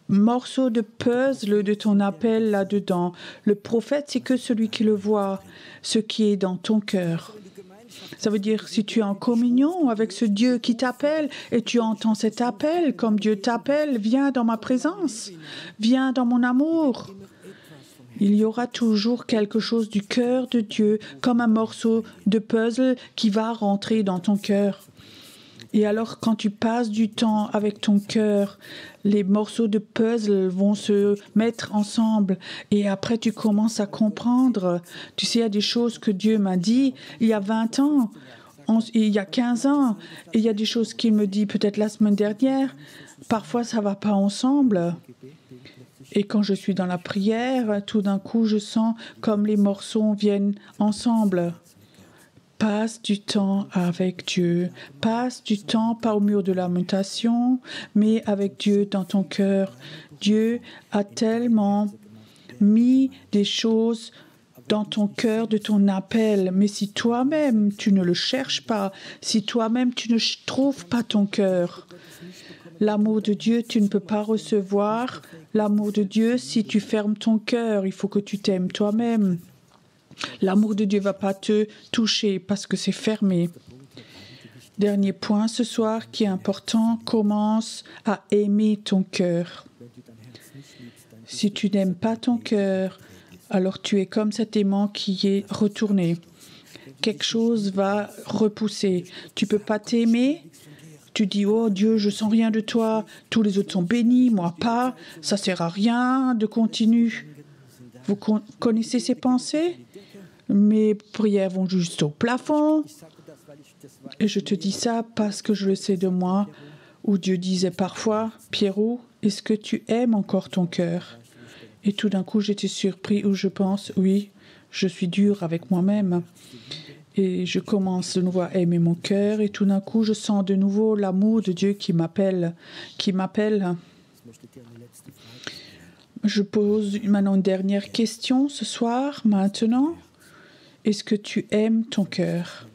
morceaux de puzzle de ton appel là-dedans. Le prophète, c'est que celui qui le voit, ce qui est dans ton cœur. Ça veut dire, si tu es en communion avec ce Dieu qui t'appelle et tu entends cet appel, comme Dieu t'appelle, viens dans ma présence, viens dans mon amour. Il y aura toujours quelque chose du cœur de Dieu, comme un morceau de puzzle qui va rentrer dans ton cœur. Et alors, quand tu passes du temps avec ton cœur, les morceaux de puzzle vont se mettre ensemble. Et après, tu commences à comprendre. Tu sais, il y a des choses que Dieu m'a dit il y a 20 ans, il y a 15 ans. Et il y a des choses qu'il me dit peut-être la semaine dernière. Parfois, ça ne va pas ensemble. Et quand je suis dans la prière, tout d'un coup, je sens comme les morceaux viennent ensemble. Passe du temps avec Dieu. Passe du temps, pas au mur de lamentation, mais avec Dieu dans ton cœur. Dieu a tellement mis des choses dans ton cœur de ton appel. Mais si toi-même, tu ne le cherches pas, si toi-même, tu ne trouves pas ton cœur, l'amour de Dieu, tu ne peux pas recevoir l'amour de Dieu si tu fermes ton cœur. Il faut que tu t'aimes toi-même. L'amour de Dieu ne va pas te toucher parce que c'est fermé. Dernier point ce soir qui est important, commence à aimer ton cœur. Si tu n'aimes pas ton cœur, alors tu es comme cet aimant qui est retourné. Quelque chose va repousser. Tu ne peux pas t'aimer. Tu dis, oh Dieu, je sens rien de toi. Tous les autres sont bénis, moi pas. Ça ne sert à rien de continuer. Vous connaissez ces pensées? Mes prières vont juste au plafond. Et je te dis ça parce que je le sais de moi, où Dieu disait parfois, Pierrot, est-ce que tu aimes encore ton cœur? Et tout d'un coup, j'étais surpris où je pense, oui, je suis dur avec moi-même. Et je commence de nouveau à aimer mon cœur. Et tout d'un coup, je sens de nouveau l'amour de Dieu qui m'appelle. Je pose maintenant une dernière question ce soir, maintenant. Est-ce que tu aimes ton cœur?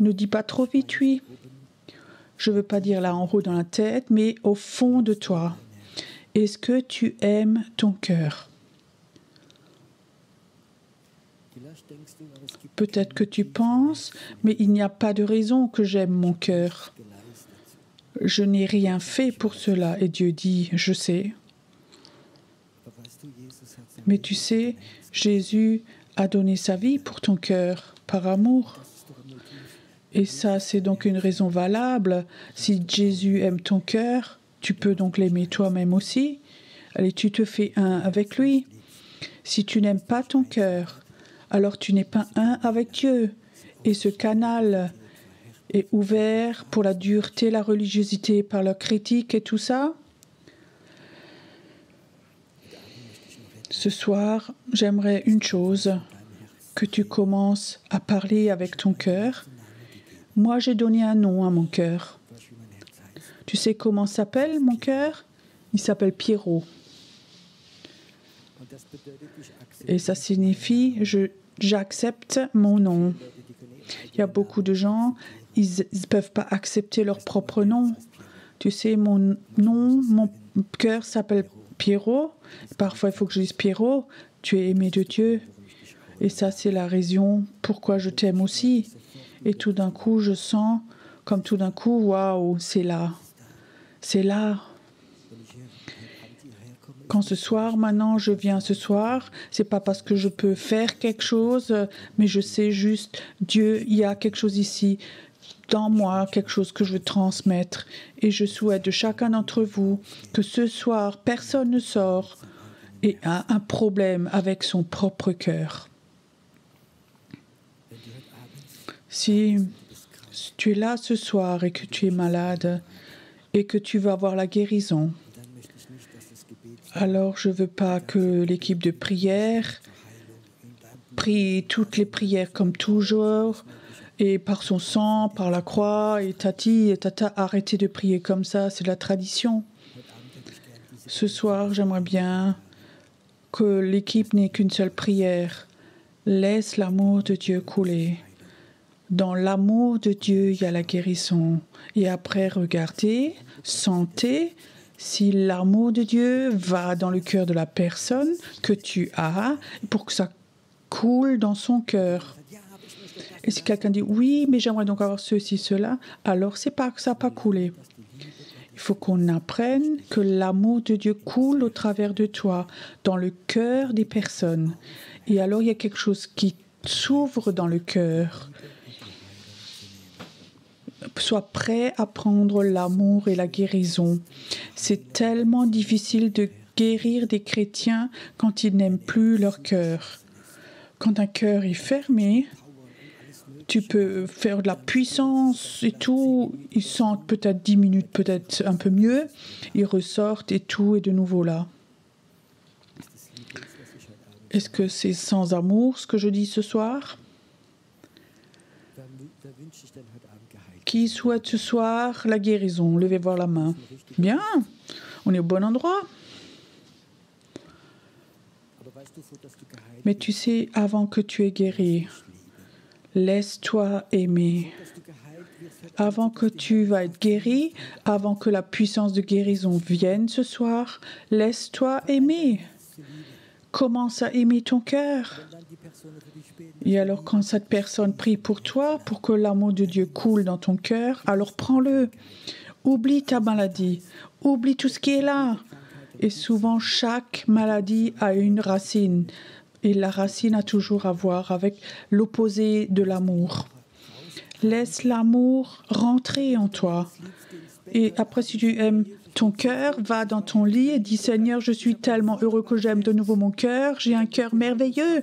Ne dis pas trop vite oui. Je ne veux pas dire là en haut dans la tête, mais au fond de toi. Est-ce que tu aimes ton cœur? Peut-être que tu penses, mais il n'y a pas de raison que j'aime mon cœur. Je n'ai rien fait pour cela. Et Dieu dit, je sais. Mais tu sais, Jésus a donné sa vie pour ton cœur, par amour. Et ça, c'est donc une raison valable. Si Jésus aime ton cœur, tu peux donc l'aimer toi-même aussi. Allez, tu te fais un avec lui. Si tu n'aimes pas ton cœur, alors tu n'es pas un avec Dieu. Et ce canal est ouvert pour la dureté, la religiosité, par leur critique et tout ça. Ce soir, j'aimerais une chose, que tu commences à parler avec ton cœur. Moi, j'ai donné un nom à mon cœur. Tu sais comment s'appelle mon cœur? Il s'appelle Pierrot. Et ça signifie j'accepte mon nom. Il y a beaucoup de gens, ils ne peuvent pas accepter leur propre nom. Tu sais, mon nom, mon cœur s'appelle Pierrot. Parfois, il faut que je dise Pierrot, tu es aimé de Dieu. Et ça, c'est la raison pourquoi je t'aime aussi. Et tout d'un coup, je sens, comme tout d'un coup, waouh, c'est là. C'est là. Quand ce soir, maintenant, je viens ce soir, c'est pas parce que je peux faire quelque chose, mais je sais juste, Dieu, il y a quelque chose ici, dans moi, quelque chose que je veux transmettre. Et je souhaite de chacun d'entre vous que ce soir, personne ne sort et a un problème avec son propre cœur. Si tu es là ce soir et que tu es malade et que tu vas avoir la guérison, alors je ne veux pas que l'équipe de prière prie toutes les prières comme toujours et par son sang, par la croix et tati et tata, arrêtez de prier comme ça, c'est la tradition. Ce soir, j'aimerais bien que l'équipe n'ait qu'une seule prière. Laisse l'amour de Dieu couler. Dans l'amour de Dieu, il y a la guérison. Et après, regardez, sentez si l'amour de Dieu va dans le cœur de la personne que tu as pour que ça coule dans son cœur. Et si quelqu'un dit « Oui, mais j'aimerais donc avoir ceci, cela », alors c'est pas que ça n'a pas coulé. Il faut qu'on apprenne que l'amour de Dieu coule au travers de toi, dans le cœur des personnes. Et alors, il y a quelque chose qui s'ouvre dans le cœur. Sois prêt à prendre l'amour et la guérison. C'est tellement difficile de guérir des chrétiens quand ils n'aiment plus leur cœur. Quand un cœur est fermé, tu peux faire de la puissance et tout. Ils sentent peut-être 10 minutes, peut-être un peu mieux. Ils ressortent et tout est de nouveau là. Est-ce que c'est sans amour ce que je dis ce soir? Qui souhaite ce soir la guérison? Levez voir la main. Bien, on est au bon endroit. Mais tu sais, avant que tu aies guéri, laisse-toi aimer. Avant que tu vas être guéri, avant que la puissance de guérison vienne ce soir, laisse-toi aimer. Commence à aimer ton cœur. Et alors quand cette personne prie pour toi, pour que l'amour de Dieu coule dans ton cœur, alors prends-le. Oublie ta maladie. Oublie tout ce qui est là. Et souvent, chaque maladie a une racine. Et la racine a toujours à voir avec l'opposé de l'amour. Laisse l'amour rentrer en toi. Et après, si tu aimes ton cœur, va dans ton lit et dis « Seigneur, je suis tellement heureux que j'aime de nouveau mon cœur. J'ai un cœur merveilleux. »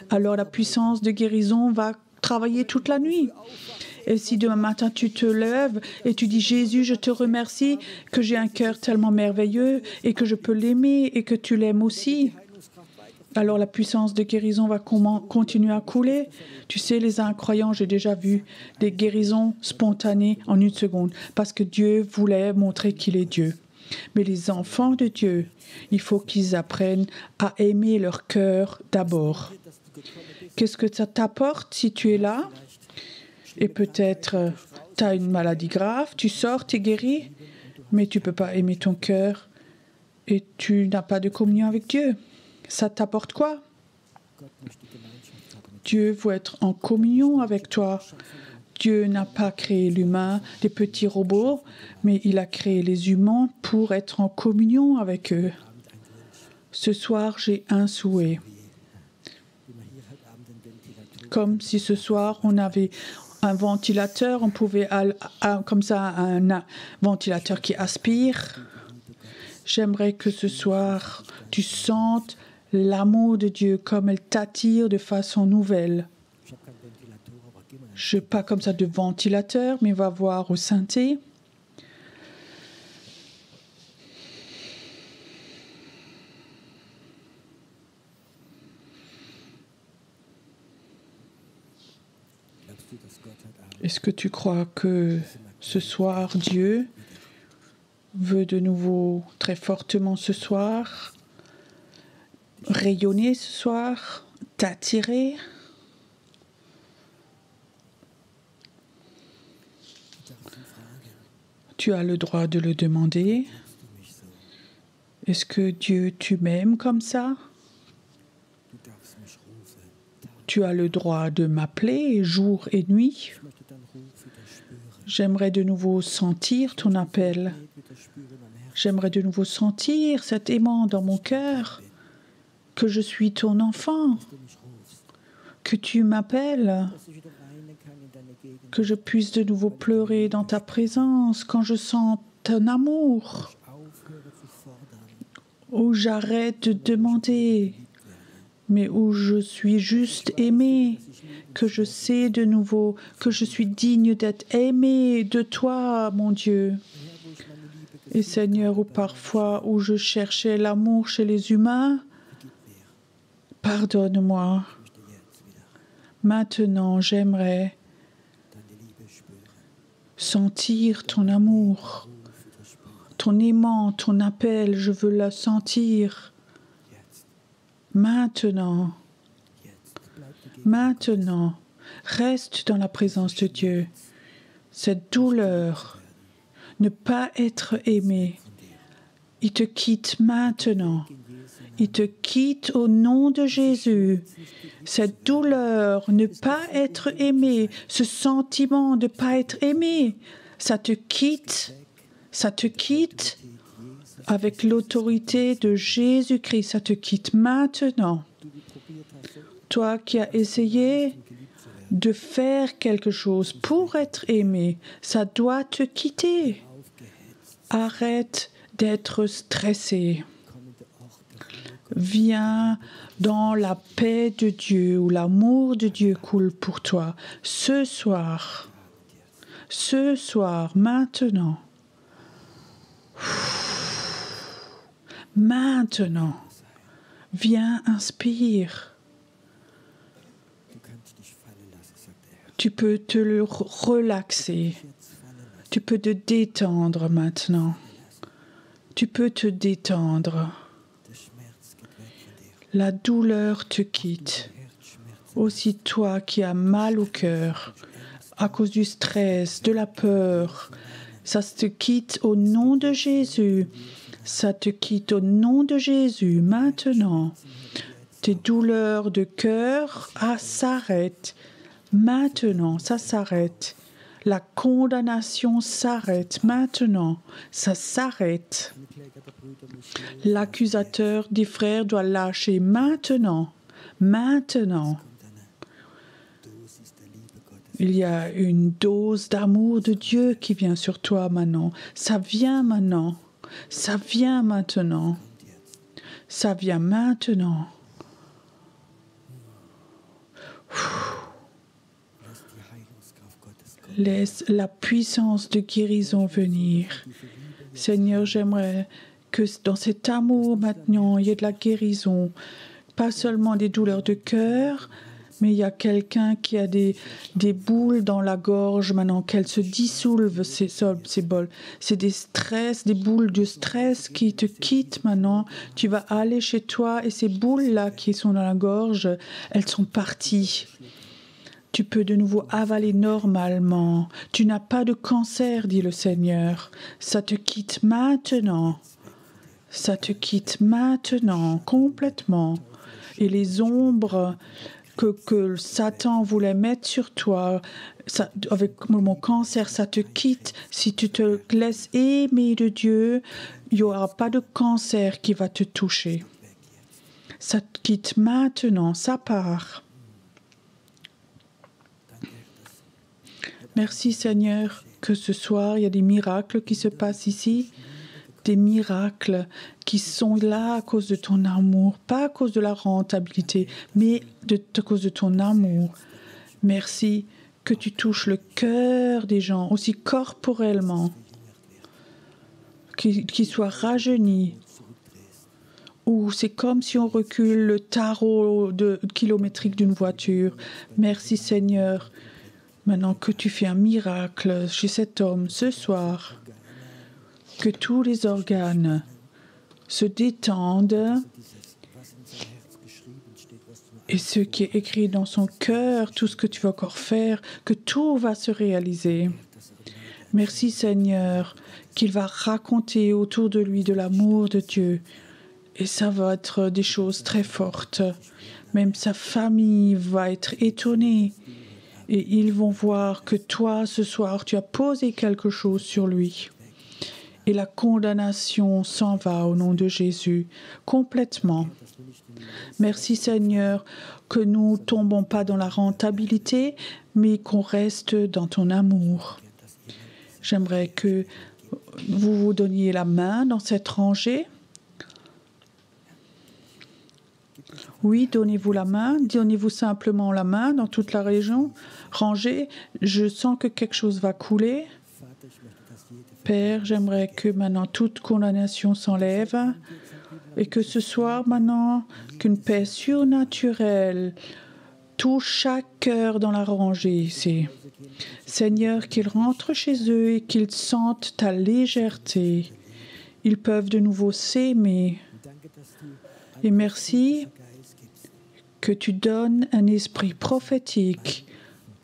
Alors la puissance de guérison va travailler toute la nuit. Et si demain matin tu te lèves et tu dis « Jésus, je te remercie que j'ai un cœur tellement merveilleux et que je peux l'aimer et que tu l'aimes aussi. » Alors la puissance de guérison va continuer à couler. Tu sais, les incroyants, j'ai déjà vu des guérisons spontanées en une seconde parce que Dieu voulait montrer qu'il est Dieu. Mais les enfants de Dieu, il faut qu'ils apprennent à aimer leur cœur d'abord. Qu'est-ce que ça t'apporte si tu es là? Et peut-être tu as une maladie grave, tu sors, tu es guéri, mais tu ne peux pas aimer ton cœur et tu n'as pas de communion avec Dieu. Ça t'apporte quoi? Dieu veut être en communion avec toi. Dieu n'a pas créé l'humain, des petits robots, mais il a créé les humains pour être en communion avec eux. Ce soir, j'ai un souhait. Comme si ce soir, on avait un ventilateur, on pouvait, comme ça, un ventilateur qui aspire. J'aimerais que ce soir, tu sentes l'amour de Dieu comme elle t'attire de façon nouvelle. Je n'ai pas comme ça de ventilateur, mais va voir au synthé. Est-ce que tu crois que ce soir, Dieu veut de nouveau très fortement ce soir rayonner ce soir, t'attirer? Tu as le droit de le demander. Est-ce que Dieu, tu m'aimes comme ça? Tu as le droit de m'appeler jour et nuit. J'aimerais de nouveau sentir ton appel. J'aimerais de nouveau sentir cet aimant dans mon cœur, que je suis ton enfant, que tu m'appelles, que je puisse de nouveau pleurer dans ta présence quand je sens ton amour, où j'arrête de demander, mais où je suis juste aimé, que je sais de nouveau que je suis digne d'être aimé de toi, mon Dieu. Et Seigneur, où parfois où je cherchais l'amour chez les humains, pardonne-moi. Maintenant, j'aimerais ton aimant, ton appel, je veux le sentir. Maintenant, maintenant, reste dans la présence de Dieu. Cette douleur, ne pas être aimé, il te quitte maintenant. Il te quitte au nom de Jésus. Cette douleur, ne pas être aimé, ce sentiment de ne pas être aimé, ça te quitte avec l'autorité de Jésus-Christ, ça te quitte maintenant. Toi qui as essayé de faire quelque chose pour être aimé, ça doit te quitter. Arrête d'être stressé. Viens dans la paix de Dieu, où l'amour de Dieu coule pour toi. Ce soir, maintenant. Maintenant, viens, inspire. Tu peux te le relaxer. Tu peux te détendre maintenant. Tu peux te détendre. La douleur te quitte. Aussi toi qui as mal au cœur, à cause du stress, de la peur, ça te quitte au nom de Jésus. Ça te quitte au nom de Jésus. Maintenant, tes douleurs de cœur s'arrêtent. Maintenant, ça s'arrête. La condamnation s'arrête. Maintenant, ça s'arrête. L'accusateur des frères doit lâcher maintenant. Maintenant. Il y a une dose d'amour de Dieu qui vient sur toi maintenant. Ça vient maintenant. Ça vient maintenant. Ça vient maintenant. Laisse la puissance de guérison venir. Seigneur, j'aimerais que dans cet amour maintenant, il y ait de la guérison. Pas seulement des douleurs de cœur, mais il y a quelqu'un qui a des boules dans la gorge maintenant, qu'elles se dissolvent, ces bols. C'est des stress, des boules de stress qui te quittent maintenant. Tu vas aller chez toi et ces boules-là qui sont dans la gorge, elles sont parties. Tu peux de nouveau avaler normalement. Tu n'as pas de cancer, dit le Seigneur. Ça te quitte maintenant. Ça te quitte maintenant, complètement. Et les ombres que Satan voulait mettre sur toi, avec mon cancer, ça te quitte. Si tu te laisses aimer de Dieu, il n'y aura pas de cancer qui va te toucher. Ça te quitte maintenant, ça part. Merci Seigneur que ce soir, il y a des miracles qui se passent ici. Des miracles qui sont là à cause de ton amour, pas à cause de la rentabilité, mais à cause de ton amour. Merci que tu touches le cœur des gens, aussi corporellement, qu'ils soient rajeunis. Ou c'est comme si on recule le tarot kilométrique d'une voiture. Merci Seigneur. Maintenant que tu fais un miracle chez cet homme ce soir, que tous les organes se détendent et ce qui est écrit dans son cœur, tout ce que tu vas encore faire, que tout va se réaliser. Merci Seigneur, qu'il va raconter autour de lui de l'amour de Dieu. Et ça va être des choses très fortes. Même sa famille va être étonnée. Et ils vont voir que toi, ce soir, tu as posé quelque chose sur lui. Et la condamnation s'en va au nom de Jésus, complètement. Merci Seigneur, que nous ne tombons pas dans la rentabilité, mais qu'on reste dans ton amour. J'aimerais que vous vous donniez la main dans cette rangée. Oui, donnez-vous la main, donnez-vous simplement la main dans toute la région. Rangée, je sens que quelque chose va couler. Père, j'aimerais que maintenant toute condamnation s'enlève et que ce soir maintenant, qu'une paix surnaturelle touche chaque cœur dans la rangée ici. Seigneur, qu'ils rentrent chez eux et qu'ils sentent ta légèreté. ils peuvent de nouveau s'aimer. Et merci que tu donnes un esprit prophétique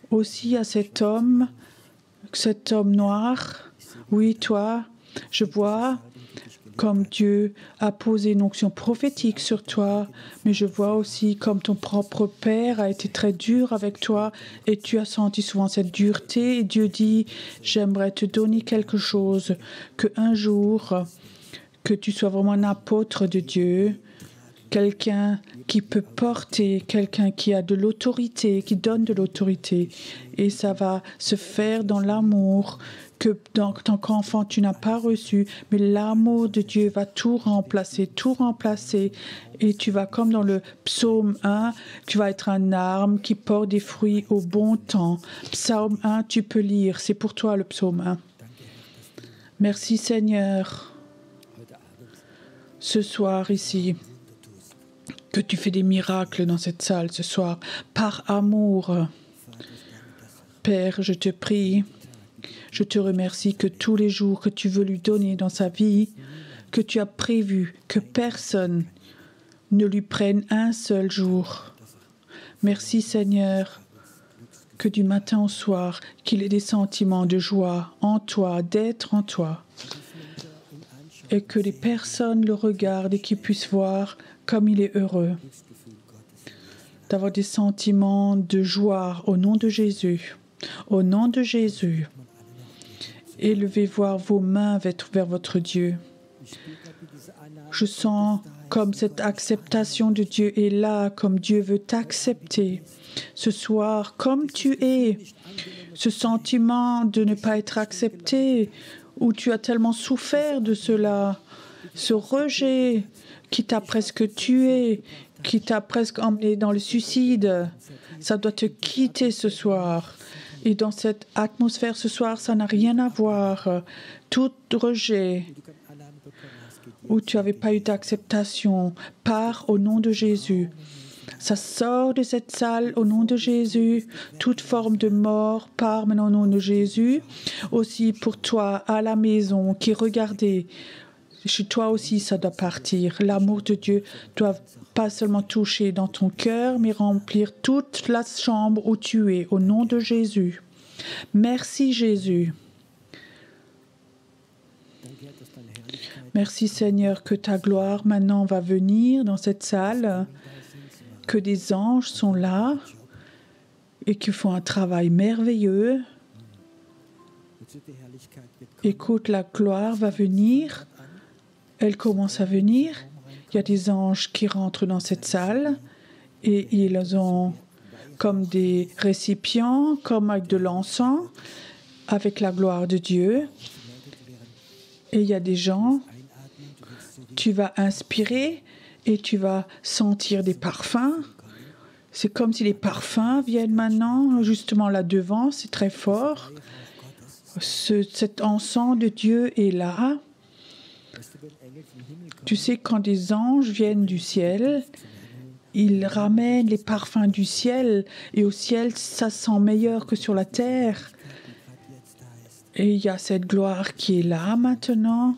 aussi à cet homme noir. Oui, toi, je vois comme Dieu a posé une onction prophétique sur toi, mais je vois aussi comme ton propre Père a été très dur avec toi et tu as senti souvent cette dureté. Et Dieu dit, j'aimerais te donner quelque chose, que un jour, que tu sois vraiment un apôtre de Dieu, quelqu'un qui peut porter, quelqu'un qui a de l'autorité, qui donne de l'autorité. Et ça va se faire dans l'amour que en tant qu'enfant tu n'as pas reçu, mais l'amour de Dieu va tout remplacer, et tu vas comme dans le psaume 1, tu vas être un arbre qui porte des fruits au bon temps. Psaume 1, tu peux lire, c'est pour toi le psaume 1. Merci Seigneur, ce soir ici, que tu fais des miracles dans cette salle ce soir, par amour. Père, je te prie, je te remercie que tous les jours que tu veux lui donner dans sa vie, que tu as prévu que personne ne lui prenne un seul jour. Merci Seigneur, que du matin au soir, qu'il ait des sentiments de joie en toi, d'être en toi, et que les personnes le regardent et qu'ils puissent voir comme il est heureux, d'avoir des sentiments de joie au nom de Jésus. Au nom de Jésus, élevez voir vos mains vers votre Dieu. Je sens comme cette acceptation de Dieu est là, comme Dieu veut t'accepter ce soir, comme tu es. Ce sentiment de ne pas être accepté, où tu as tellement souffert de cela, ce rejet qui t'a presque tué, qui t'a presque emmené dans le suicide, ça doit te quitter ce soir. Et dans cette atmosphère ce soir, ça n'a rien à voir. Tout rejet où tu n'avais pas eu d'acceptation part au nom de Jésus. Ça sort de cette salle au nom de Jésus. Toute forme de mort part maintenant au nom de Jésus. Aussi pour toi à la maison qui regardez, chez toi aussi ça doit partir. L'amour de Dieu doit pas seulement toucher dans ton cœur, mais remplir toute la chambre où tu es, au nom de Jésus. Merci Jésus. Merci Seigneur que ta gloire maintenant va venir dans cette salle, que des anges sont là et qui font un travail merveilleux. Écoute, la gloire va venir. Elle commence à venir. Il y a des anges qui rentrent dans cette salle et ils ont comme des récipients, comme avec de l'encens, avec la gloire de Dieu. Et il y a des gens, tu vas inspirer et tu vas sentir des parfums. C'est comme si les parfums viennent maintenant, justement là devant, c'est très fort. Cet encens de Dieu est là. Tu sais, quand des anges viennent du ciel, ils ramènent les parfums du ciel. Et au ciel, ça sent meilleur que sur la terre. Et il y a cette gloire qui est là maintenant.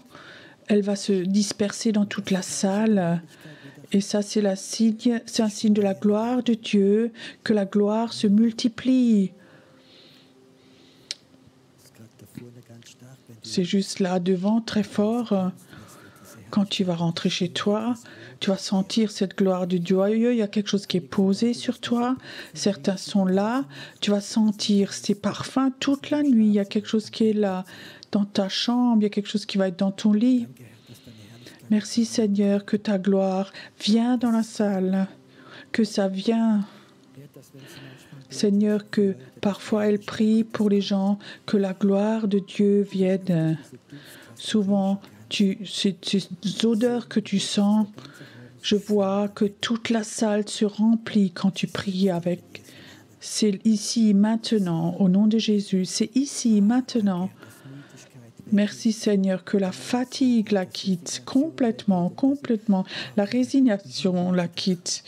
Elle va se disperser dans toute la salle. Et ça, c'est un signe de la gloire de Dieu, que la gloire se multiplie. C'est juste là devant, très fort. Quand tu vas rentrer chez toi, tu vas sentir cette gloire de Dieu. Il y a quelque chose qui est posé sur toi. Certains sont là. Tu vas sentir ces parfums toute la nuit. Il y a quelque chose qui est là dans ta chambre. Il y a quelque chose qui va être dans ton lit. Merci Seigneur que ta gloire vient dans la salle, que ça vient. Seigneur, que parfois elle prie pour les gens, que la gloire de Dieu vienne. Souvent, ces odeurs que tu sens, je vois que toute la salle se remplit quand tu pries avec. C'est ici, maintenant, au nom de Jésus. C'est ici, maintenant. Merci Seigneur que la fatigue la quitte complètement. La résignation la quitte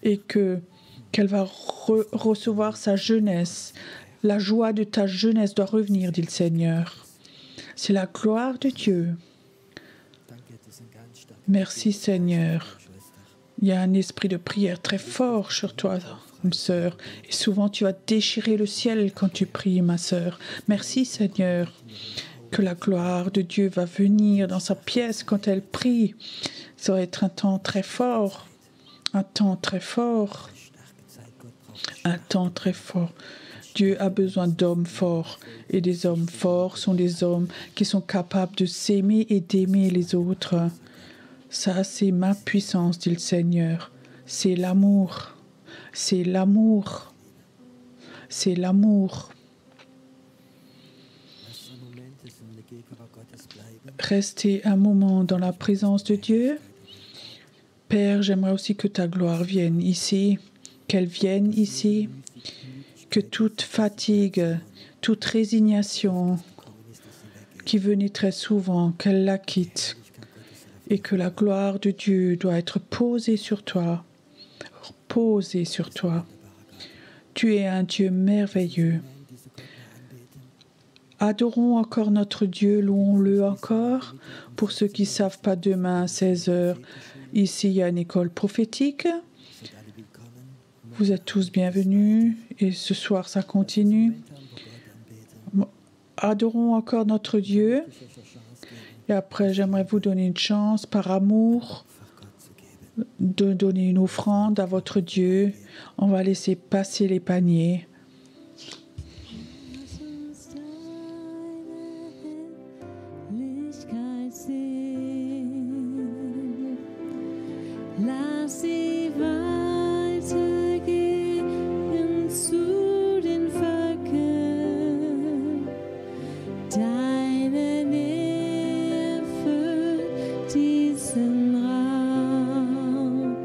et qu'elle va recevoir sa jeunesse. La joie de ta jeunesse doit revenir, dit le Seigneur. C'est la gloire de Dieu. Merci Seigneur. Il y a un esprit de prière très fort sur toi, ma sœur. Et souvent tu vas déchirer le ciel quand tu pries, ma sœur. Merci Seigneur. Que la gloire de Dieu va venir dans sa pièce quand elle prie. Ça va être un temps très fort. Un temps très fort. Un temps très fort. Dieu a besoin d'hommes forts. Et des hommes forts sont des hommes qui sont capables de s'aimer et d'aimer les autres. Ça, c'est ma puissance, dit le Seigneur. C'est l'amour. C'est l'amour. C'est l'amour. Restez un moment dans la présence de Dieu. Père, j'aimerais aussi que ta gloire vienne ici, qu'elle vienne ici, que toute fatigue, toute résignation qui venait très souvent, qu'elle la quitte et que la gloire de Dieu doit être posée sur toi, posée sur toi. Tu es un Dieu merveilleux. Adorons encore notre Dieu, louons-le encore. Pour ceux qui ne savent pas, demain à 16h, ici il y a une école prophétique. Vous êtes tous bienvenus et ce soir ça continue. Adorons encore notre Dieu. Et après, j'aimerais vous donner une chance, par amour, de donner une offrande à votre Dieu. On va laisser passer les paniers. Lass sie weitergehen zu den Völkern. Deine Nähe füllt diesen Raum.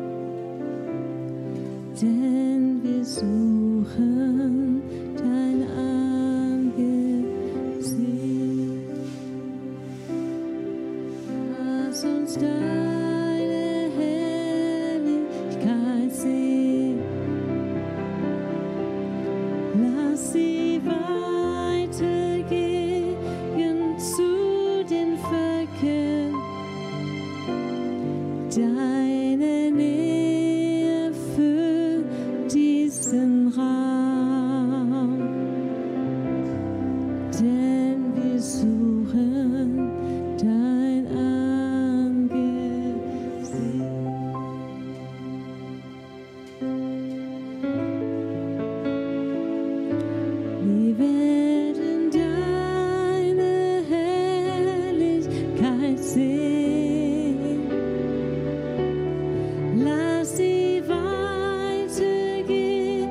Denn wir suchen dein Angesicht. Lass uns deine Herrlichkeit sehen. Lass sie weitergehen zu den Völkern. Deine Nähe füllt diesen Raum. Denn wir suchen dein Angesicht. Wir werden deine Herrlichkeit sehen. Lass sie weitergehen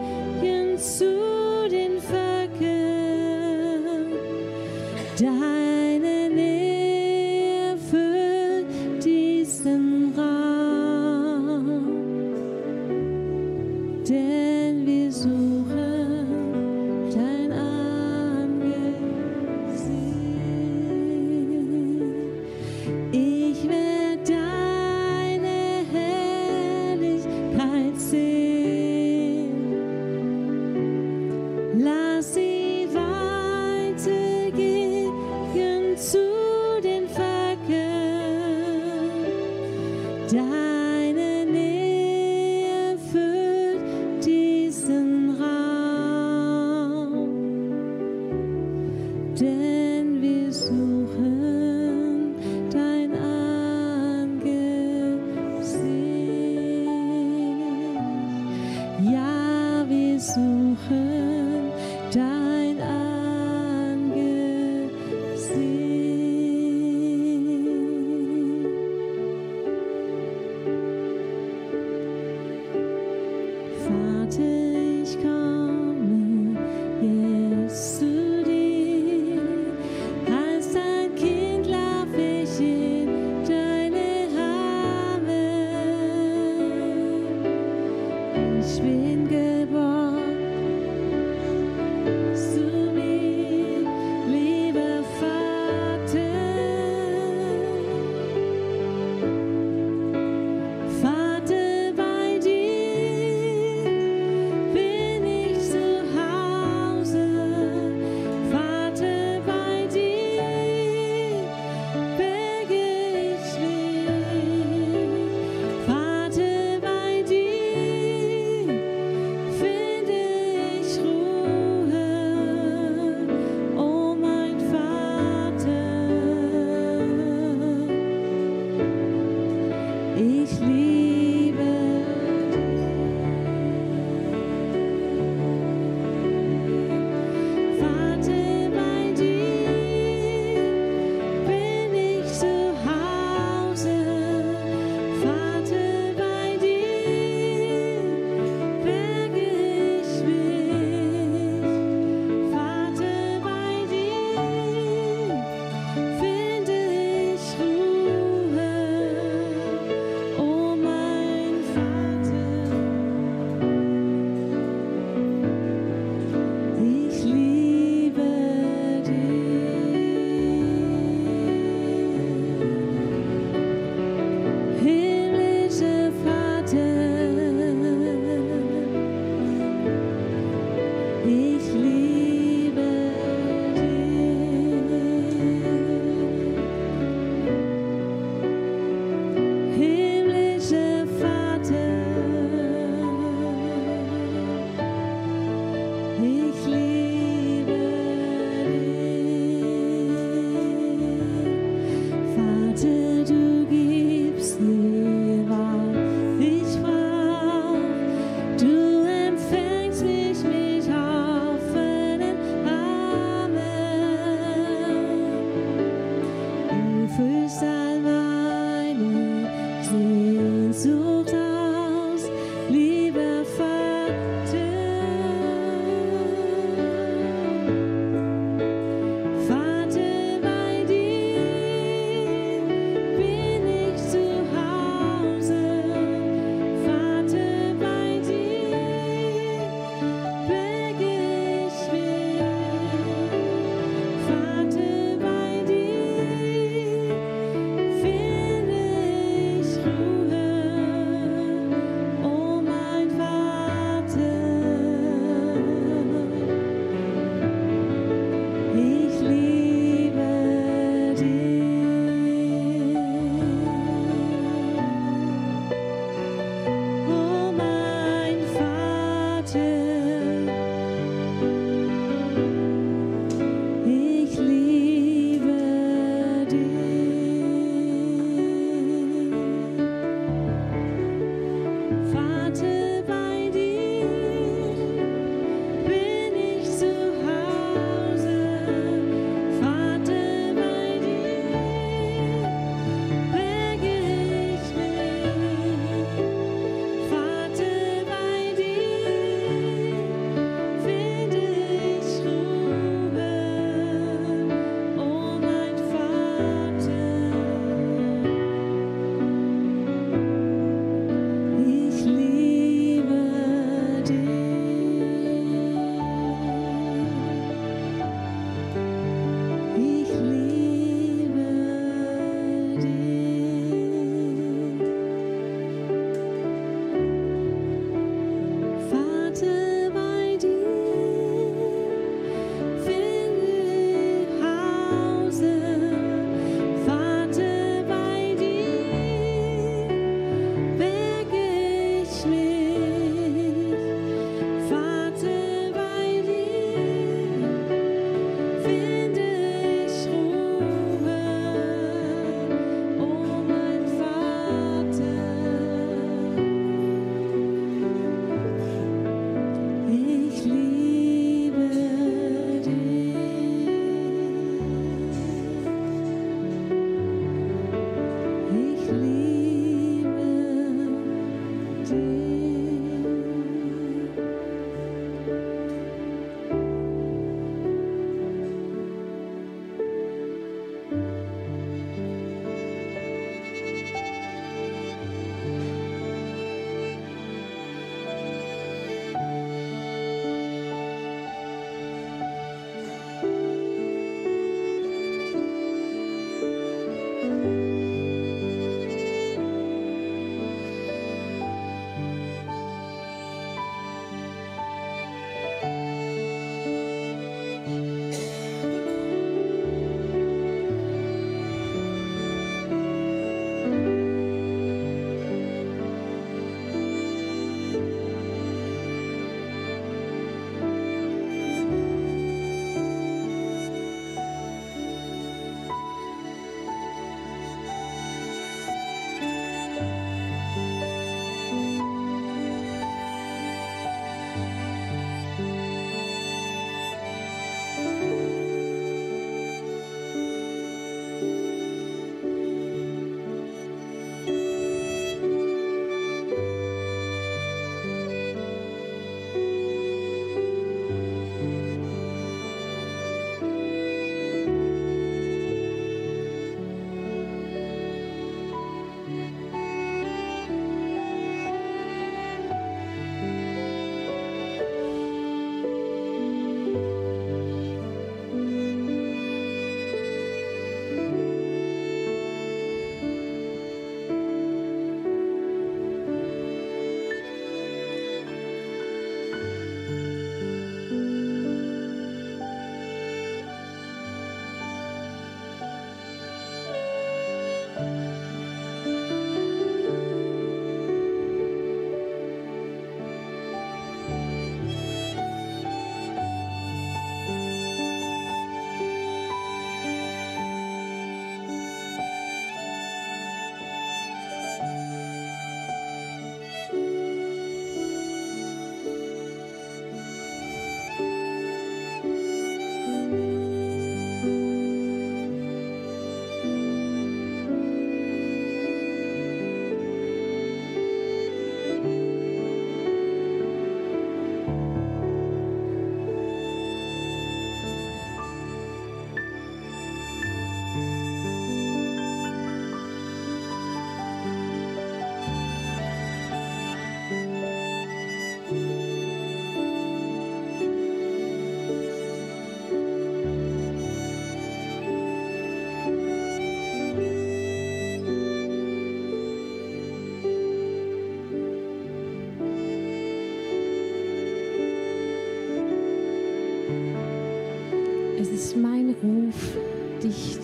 zu den Völkern. Deine Nähe füllt diesen Raum. Denn wir suchen dein Angesicht. Ich werde deine Herrlichkeit sehen. Lass sie weitergehen zu den Völkern. Deine Nähe füllt diesen Raum. Denn wir suchen dein Angesicht. Ja, wir suchen dein Angesicht.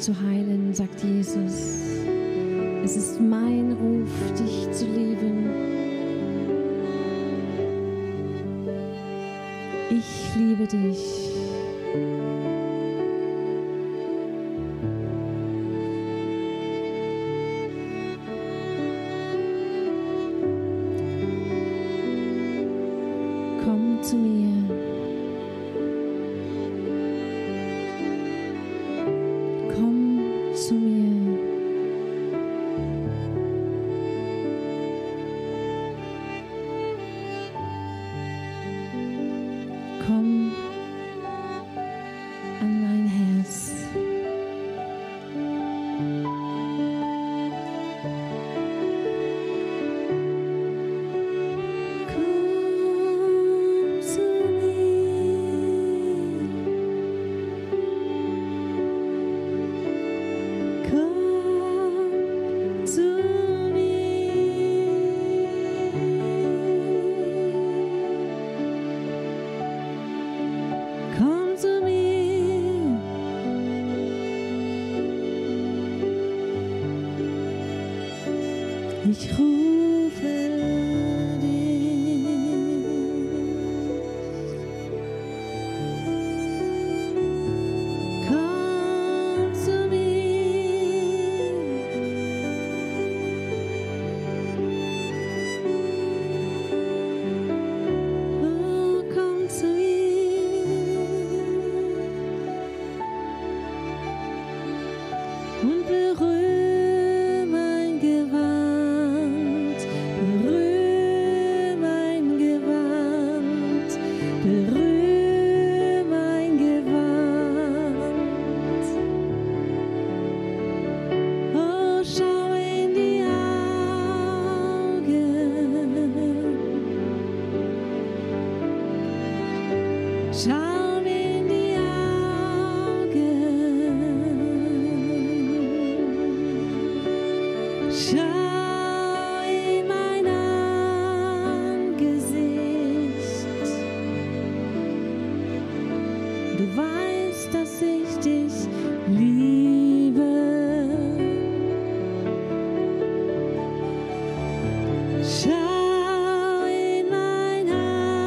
zu heilen, sagt Jesus. Es ist mein Ruf, dich zu lieben. Ich liebe dich. Komm zu mir. Komm zu mir. Komm an mein Herz. Komm zu mir. Komm zu mir. Komm zu mir. Ich rufe dich. Komm zu mir. Oh, komm zu mir. Und berühr mein Gewand, berühr mein Gewand, berühr mein Gewand. Oh, schau in die Augen, schau mir in die Augen. Schau in mein Angesicht. Du weißt, dass ich dich liebe. Schau in mein Angesicht.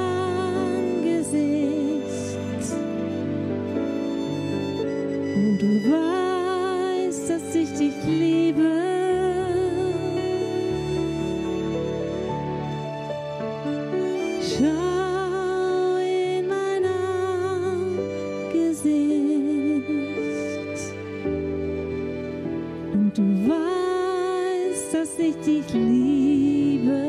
Und du weißt, dass ich dich liebe. Schau in mein Angesicht. Und du weißt, dass ich dich liebe.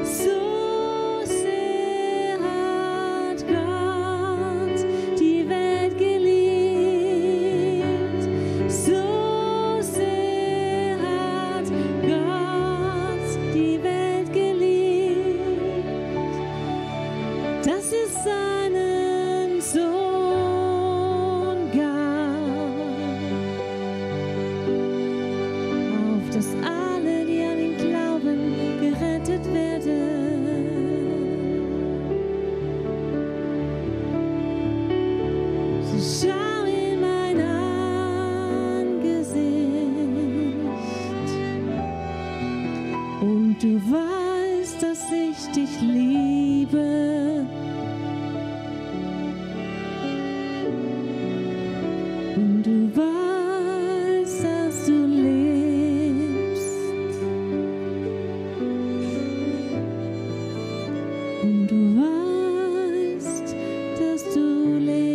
So sehr hat Gott die Welt geliebt. So sehr hat Gott die Welt geliebt, dass es seinen Sohn gab, auf dass alle, die an ihn glauben, gerettet werden. So schau in mein Angesicht. Und du weißt, dass ich dich liebe. Und du weißt, dass du lebst. Und du weißt, dass du lebst.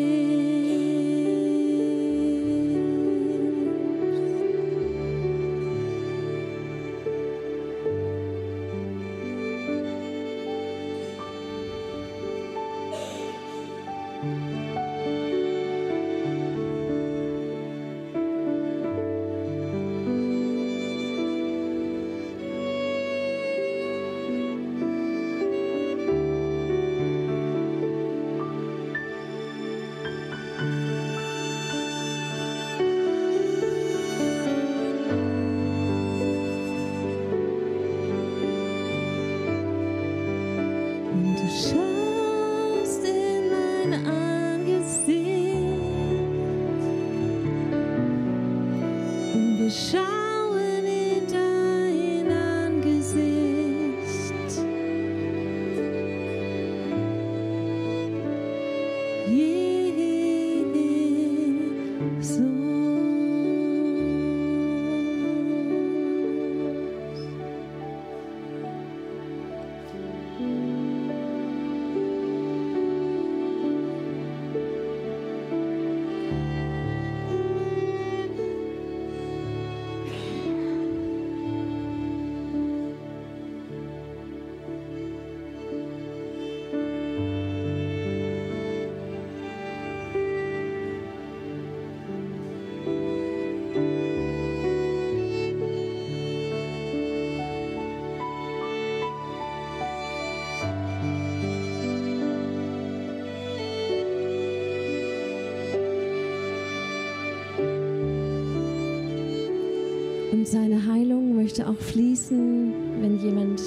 Und seine Heilung möchte auch fließen, wenn jemand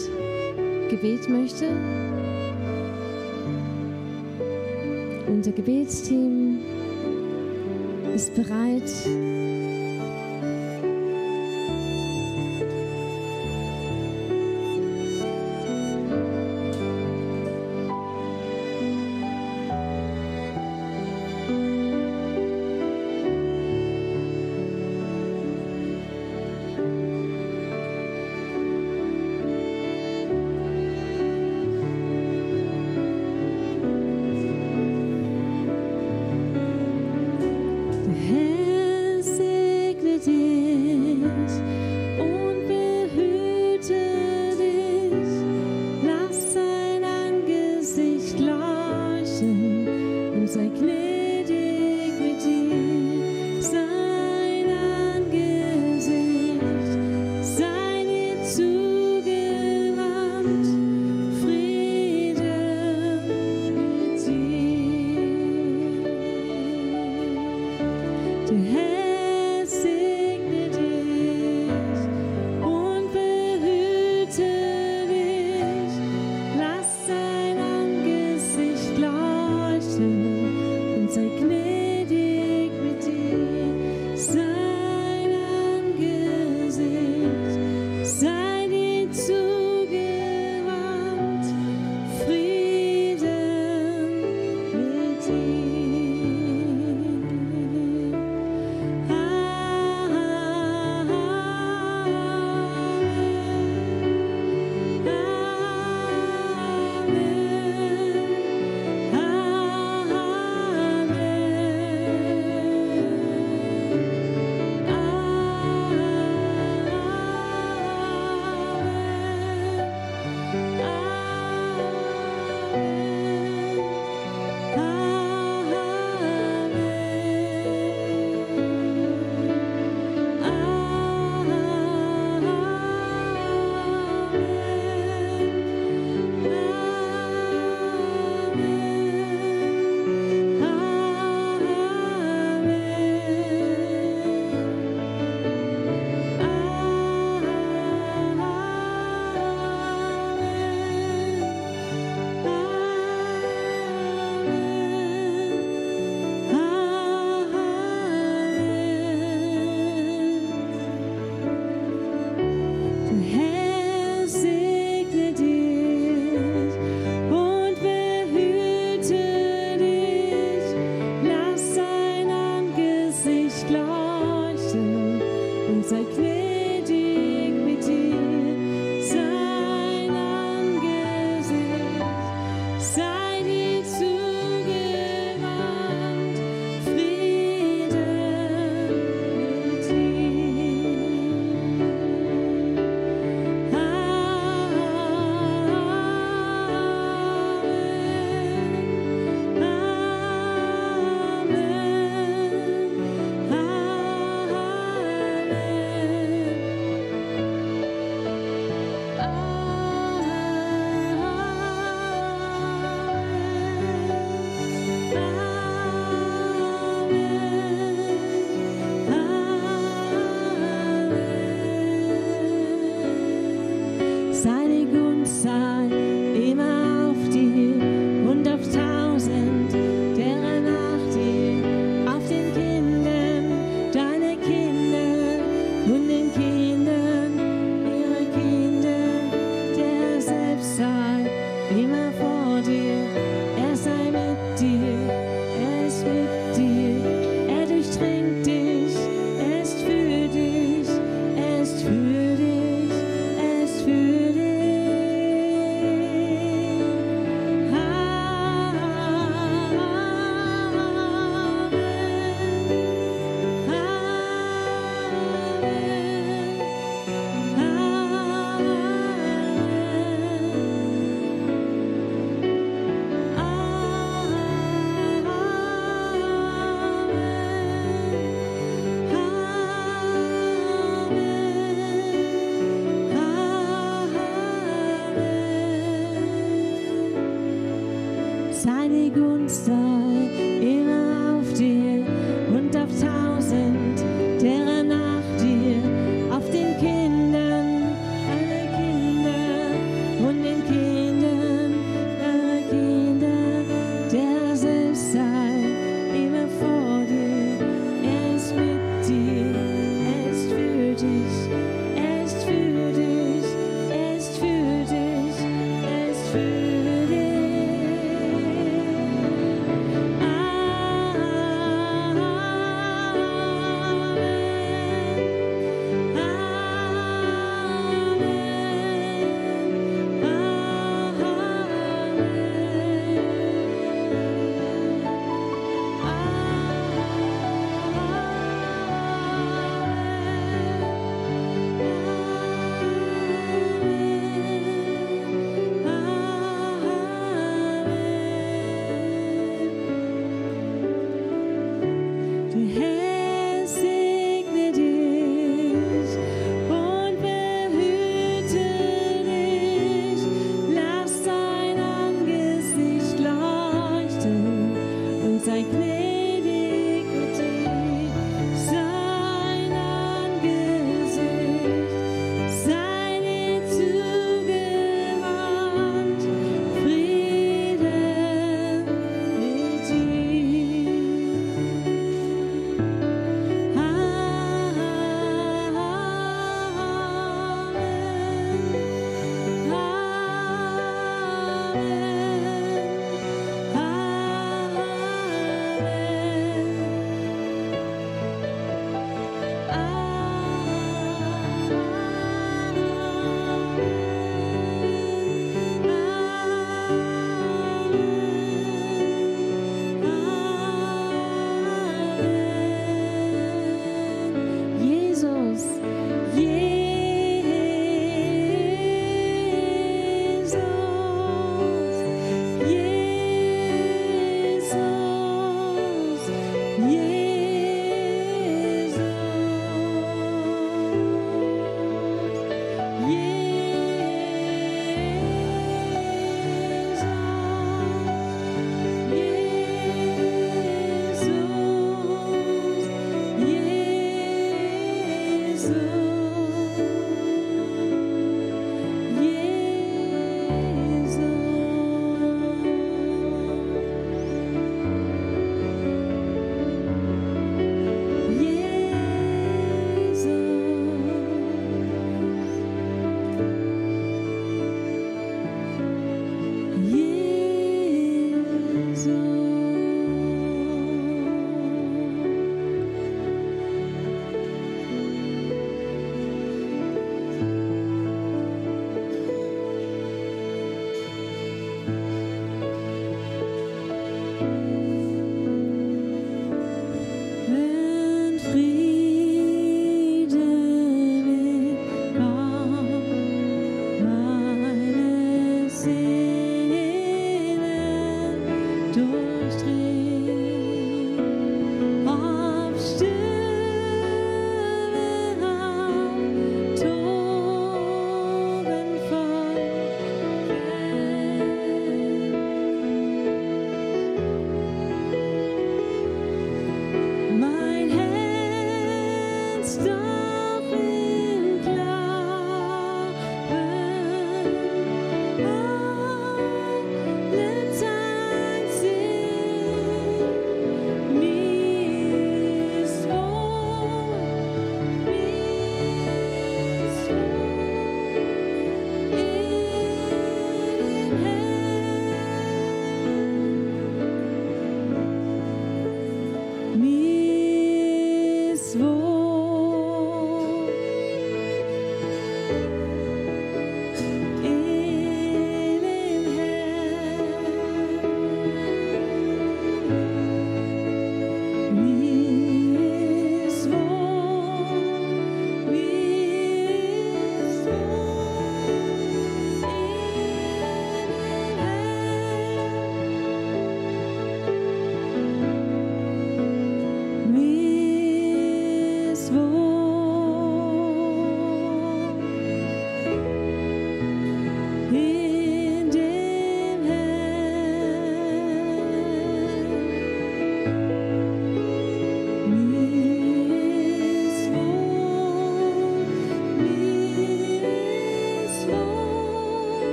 Gebet möchte. Unser Gebetsteam ist bereit.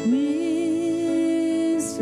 Miss